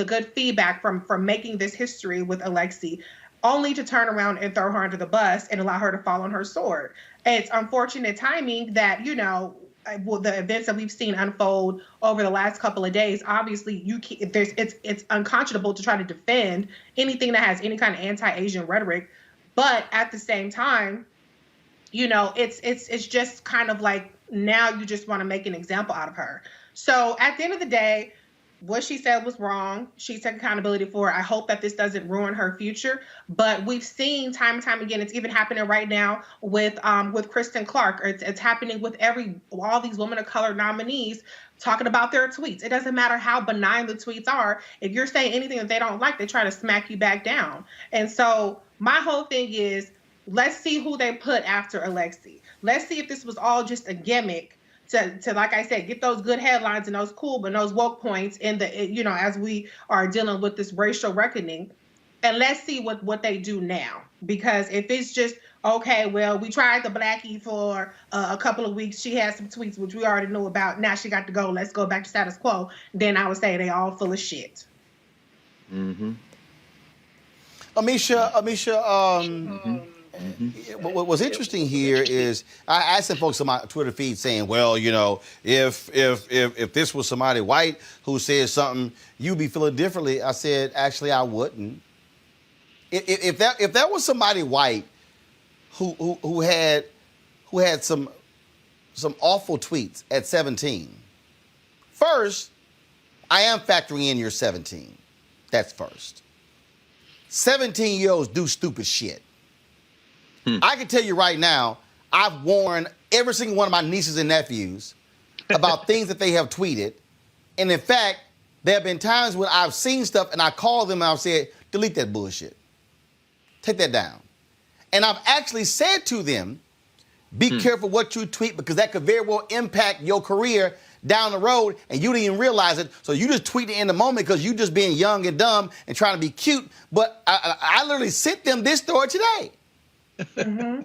good feedback from making this history with Alexi, only to turn around and throw her under the bus and allow her to fall on her sword. And it's unfortunate timing that, the events that we've seen unfold over the last couple of days. Obviously, it's unconscionable to try to defend anything that has any kind of anti-Asian rhetoric, but at the same time, it's just kind of like now you just want to make an example out of her. So at the end of the day, what she said was wrong. She took accountability for it. I hope that this doesn't ruin her future. But we've seen time and time again, it's even happening right now with Kristen Clark. It's happening with all these women of color nominees talking about their tweets. It doesn't matter how benign the tweets are. If you're saying anything that they don't like, they try to smack you back down. And so my whole thing is, let's see who they put after Alexi. Let's see if this was all just a gimmick to like I said, get those good headlines and those cool and those woke points in as we are dealing with this racial reckoning. And let's see what they do now. Because if it's just, okay, well, we tried the Blackie for a couple of weeks. She had some tweets, which we already knew about. Now she got to go. Let's go back to status quo. Then I would say they all full of shit.
Mm-hmm. Amisha, what was interesting here is I asked some folks on my Twitter feed saying, well, if this was somebody white who said something, you'd be feeling differently. I said, actually, I wouldn't. If that was somebody white who had some awful tweets at 17, first, I am factoring in you're 17. That's first. 17-year-olds do stupid shit. I can tell you right now, I've warned every single one of my nieces and nephews about things that they have tweeted. And in fact, there have been times when I've seen stuff and I called them and I've said, delete that bullshit. Take that down. And I've actually said to them, be careful what you tweet because that could very well impact your career down the road and you didn't even realize it. So you just tweet it in the moment because you just being young and dumb and trying to be cute. But I literally sent them this story today. Mm-hmm.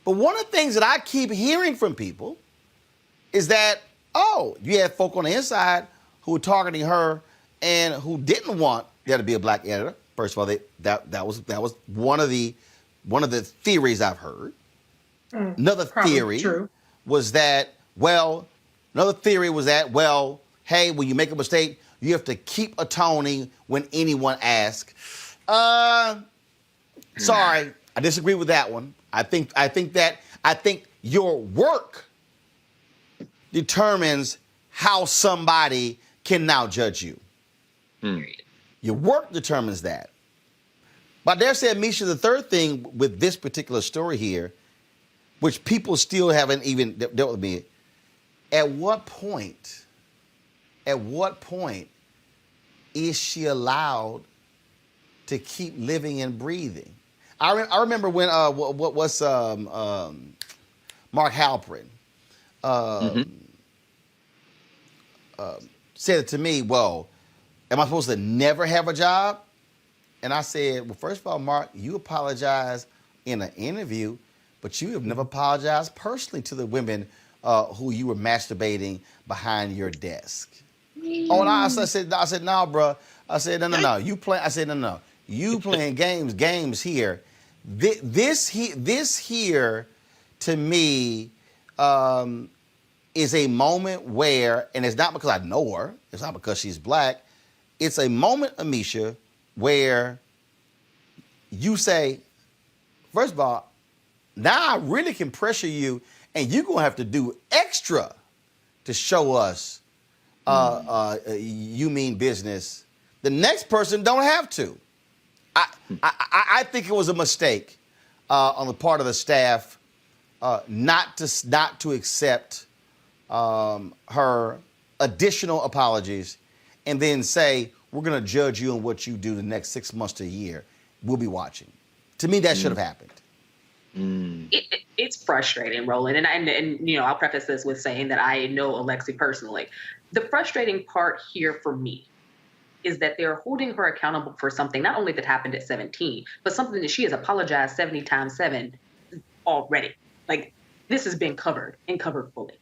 But one of the things that I keep hearing from people is that, oh, you had folk on the inside who were targeting her and who didn't want there to be a black editor. First of all, that was one of the theories I've heard. Another theory was that, hey, when you make a mistake, you have to keep atoning when anyone asks. Sorry, I disagree with that one. I think your work determines how somebody can now judge you. Your work determines that. But I dare say, Misha, the third thing with this particular story here, which people still haven't even dealt with me, at what point is she allowed to keep living and breathing? I remember when Mark Halperin said it to me, well, am I supposed to never have a job? And I said, well, first of all, Mark, you apologize in an interview, but you have never apologized personally to the women who you were masturbating behind your desk. Oh, and I said, no, bro. I said, no. You playing games here. This here, to me, is a moment where, and it's not because I know her, it's not because she's black, it's a moment, Amisha, where you say, first of all, now I really can pressure you, and you're going to have to do extra to show us you mean business. The next person don't have to. I think it was a mistake on the part of the staff not to accept her additional apologies and then say, we're going to judge you on what you do the next 6 months to a year. We'll be watching. To me, that should have happened.
It's frustrating, Roland. And you know, I'll preface this with saying that I know Alexi personally. The frustrating part here for me is that they're holding her accountable for something not only that happened at 17, but something that she has apologized 70 times 7 already. Like, this has been covered and covered fully.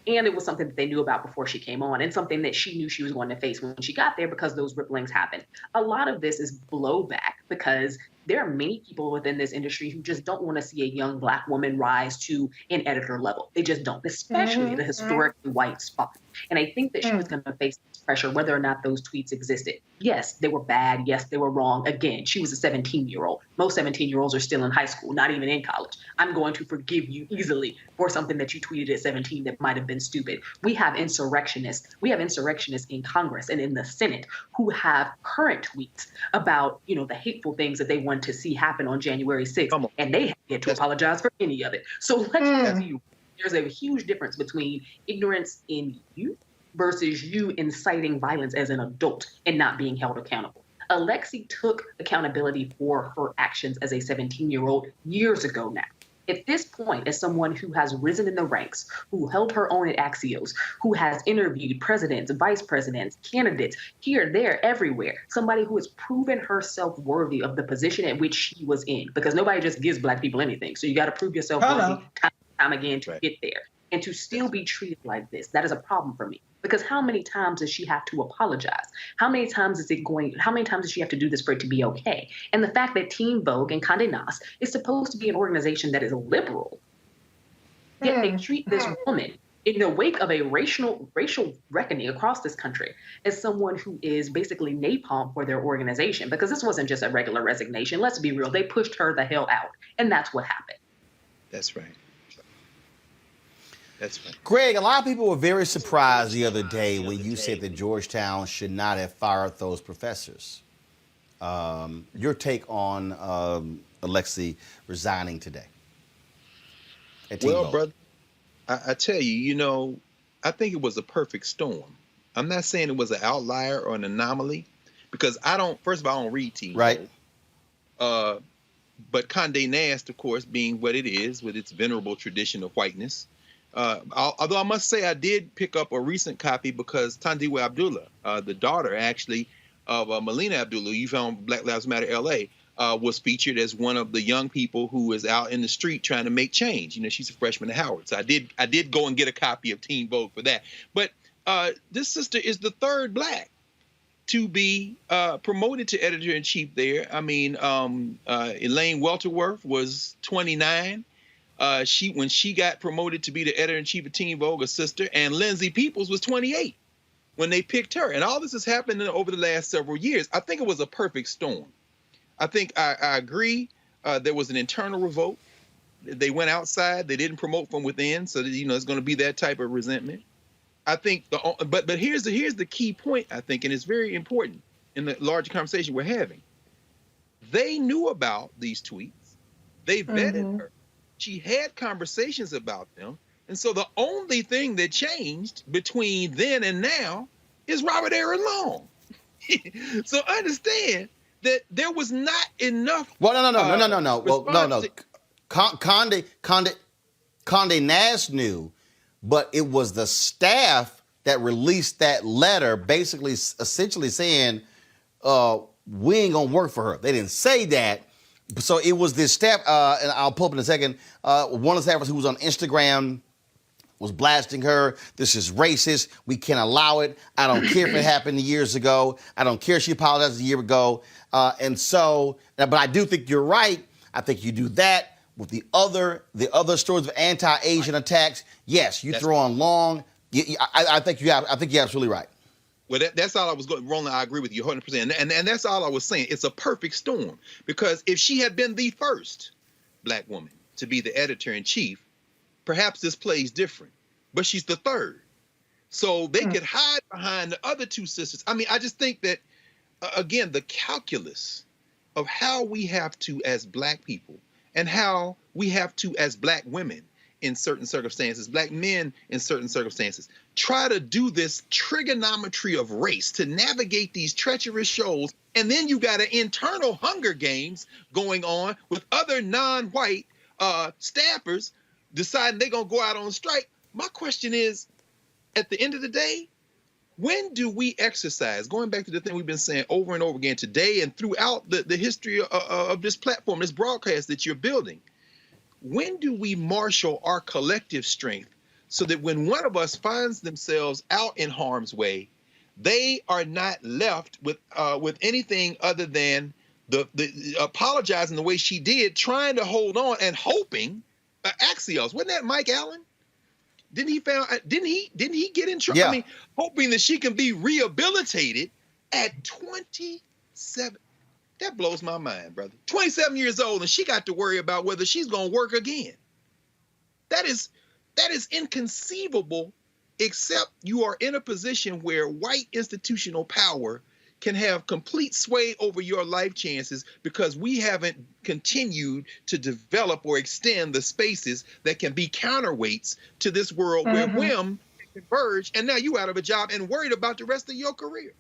And it was something that they knew about before she came on and something that she knew she was going to face when she got there because those ripplings happened. A lot of this is blowback because there are many people within this industry who just don't want to see a young black woman rise to an editor level. They just don't, especially the historically white spot. And I think that she was going to face this pressure whether or not those tweets existed. Yes, they were bad. Yes, they were wrong. Again, she was a 17-year-old. Most 17-year-olds are still in high school, not even in college. I'm going to forgive you easily for something that you tweeted at 17 that might have been stupid. We have insurrectionists. We have insurrectionists in Congress and in the Senate who have current tweets about, you know, the hateful things that they want to see happen on January 6th, and they have yet to apologize for any of it. So let's tell you, there's a huge difference between ignorance in youth versus you inciting violence as an adult and not being held accountable. Alexi took accountability for her actions as a 17-year-old years ago now. At this point, as someone who has risen in the ranks, who held her own at Axios, who has interviewed presidents, vice presidents, candidates, here, there, everywhere, somebody who has proven herself worthy of the position at which she was in, because nobody just gives black people anything. So you got to prove yourself worthy time again to get there. And to still be treated like this, that is a problem for me. Because how many times does she have to apologize? How many times does she have to do this for it to be okay? And the fact that Teen Vogue and Condé Nast is supposed to be an organization that is liberal, yet they treat this woman in the wake of a racial reckoning across this country as someone who is basically napalm for their organization. Because this wasn't just a regular resignation. Let's be real. They pushed her the hell out. And that's what happened.
That's right. That's fine.
Greg, a lot of people were very surprised the other day when you said that Georgetown should not have fired those professors. Your take on Alexi resigning today?
Well, brother, I tell you, I think it was a perfect storm. I'm not saying it was an outlier or an anomaly, because first of all, I don't read Teen
Right.
Vogue. But Condé Nast, of course, being what it is, with its venerable tradition of whiteness. Although I must say I did pick up a recent copy because Tandiwe Abdullah, the daughter actually of Melina Abdullah, you found Black Lives Matter LA, was featured as one of the young people who is out in the street trying to make change. She's a freshman at Howard. So I did go and get a copy of Teen Vogue for that. But this sister is the third Black to be promoted to editor-in-chief there. I mean, Elaine Welterworth was 29. When she got promoted to be the editor-in-chief of Teen Vogue, a sister, and Lindsay Peoples was 28 when they picked her. And all this has happened over the last several years. I think it was a perfect storm. I think I agree. There was an internal revolt. They went outside. They didn't promote from within. So that, it's going to be that type of resentment. I think, but here's the key point, I think, and it's very important in the larger conversation we're having. They knew about these tweets. They vetted her. She had conversations about them. And so the only thing that changed between then and now is Robert Aaron Long. So understand that there was not enough.
Well, no. Well, no. Condé Nast knew, but it was the staff that released that letter, basically, essentially saying, we ain't gonna work for her. They didn't say that. So it was this staff, and I'll pull up in a second, one of the staffers who was on Instagram was blasting her. This is racist. We can't allow it. I don't care if it happened years ago. I don't care if she apologized a year ago. But I do think you're right. I think you do that with the other stories of anti-Asian attacks. Yes, you throw on Long. I think you're absolutely right.
Well, that's all I was going. Roland, I agree with you 100%. And that's all I was saying. It's a perfect storm, because if she had been the first Black woman to be the editor-in-chief, perhaps this plays different. But she's the third. So they could hide behind the other two sisters. I mean, I just think that, again, the calculus of how we have to, as Black people, and how we have to, as Black women in certain circumstances, Black men in certain circumstances, try to do this trigonometry of race to navigate these treacherous shoals. And then you got an internal Hunger Games going on with other non-white staffers deciding they're going to go out on strike. My question is, at the end of the day, when do we exercise, going back to the thing we've been saying over and over again today and throughout the history of this platform, this broadcast that you're building, when do we marshal our collective strength so that when one of us finds themselves out in harm's way, they are not left with anything other than the apologizing the way she did, trying to hold on and hoping. Axios, wasn't that Mike Allen? Didn't he get in trouble?
Yeah.
I mean, hoping that she can be rehabilitated at 27. That blows my mind, brother. 27 years old, and she got to worry about whether she's going to work again. That is inconceivable, except you are in a position where white institutional power can have complete sway over your life chances because we haven't continued to develop or extend the spaces that can be counterweights to this world where whim can converge, and now you out of a job and worried about the rest of your career.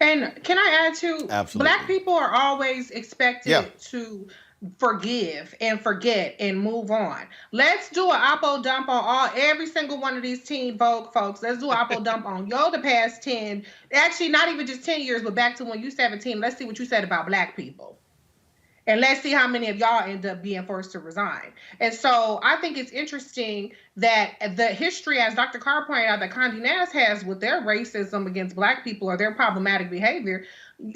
And can I add to,
Absolutely.
Black people are always expected to forgive and forget and move on. Let's do an oppo dump on every single one of these Teen Vogue folks. Let's do an oppo dump on the past 10, actually not even just 10 years, but back to when you 17. Let's see what you said about Black people. And let's see how many of y'all end up being forced to resign. And so I think it's interesting that the history, as Dr. Carr pointed out, that Condé Nast has with their racism against Black people or their problematic behavior.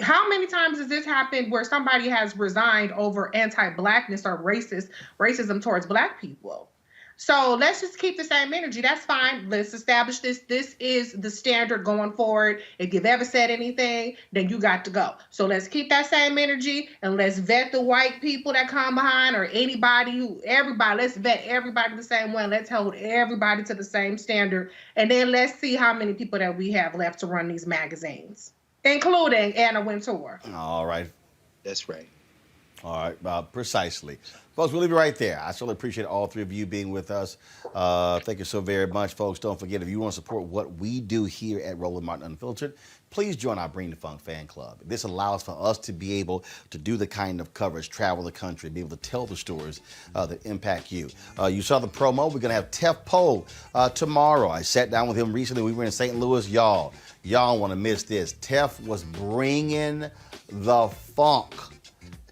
How many times has this happened where somebody has resigned over anti-Blackness or racism towards Black people? So let's just keep the same energy. That's fine. Let's establish this. This is the standard going forward. If you've ever said anything, then you got to go. So let's keep that same energy and let's vet the white people that come behind or everybody. Let's vet everybody the same way. Let's hold everybody to the same standard. And then let's see how many people that we have left to run these magazines, including Anna Wintour.
All right.
That's right.
All right, precisely. Folks, we'll leave it right there. I certainly appreciate all three of you being with us. Thank you so very much, folks. Don't forget, if you want to support what we do here at Roland Martin Unfiltered, please join our Bring the Funk fan club. This allows for us to be able to do the kind of coverage, travel the country, be able to tell the stories that impact you. You saw the promo. We're going to have Tef Poe tomorrow. I sat down with him recently. We were in St. Louis. Y'all want to miss this. Tef was bringing the funk.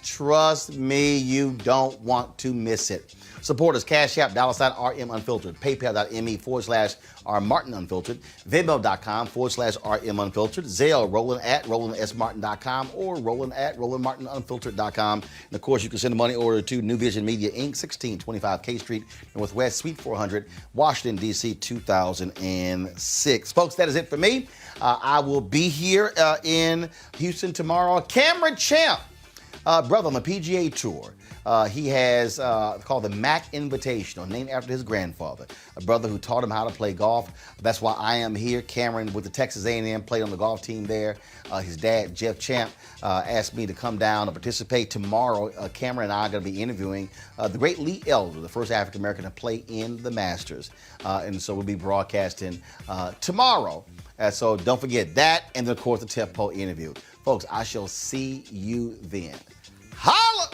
Trust me, you don't want to miss it. Support us, Cash App, $RM Unfiltered, PayPal.me/R Martin Unfiltered, Venmo.com/RM Unfiltered, Zelle, Roland@RolandSMartin.com or Roland@RolandMartinUnfiltered.com. And of course, you can send a money order to New Vision Media Inc., 1625 K Street, Northwest, Suite 400, Washington, D.C., 2006. Folks, that is it for me. I will be here in Houston tomorrow. Cameron Champ. Brother on the PGA Tour. He has called the Mac Invitational, named after his grandfather, a brother who taught him how to play golf. That's why I am here. Cameron with the Texas A&M played on the golf team there. His dad, Jeff Champ, asked me to come down and participate tomorrow. Cameron and I are going to be interviewing the great Lee Elder, the first African-American to play in the Masters. And so we'll be broadcasting tomorrow. So don't forget that, and then, of course, the Tef Poe interview. Folks, I shall see you then. Holla!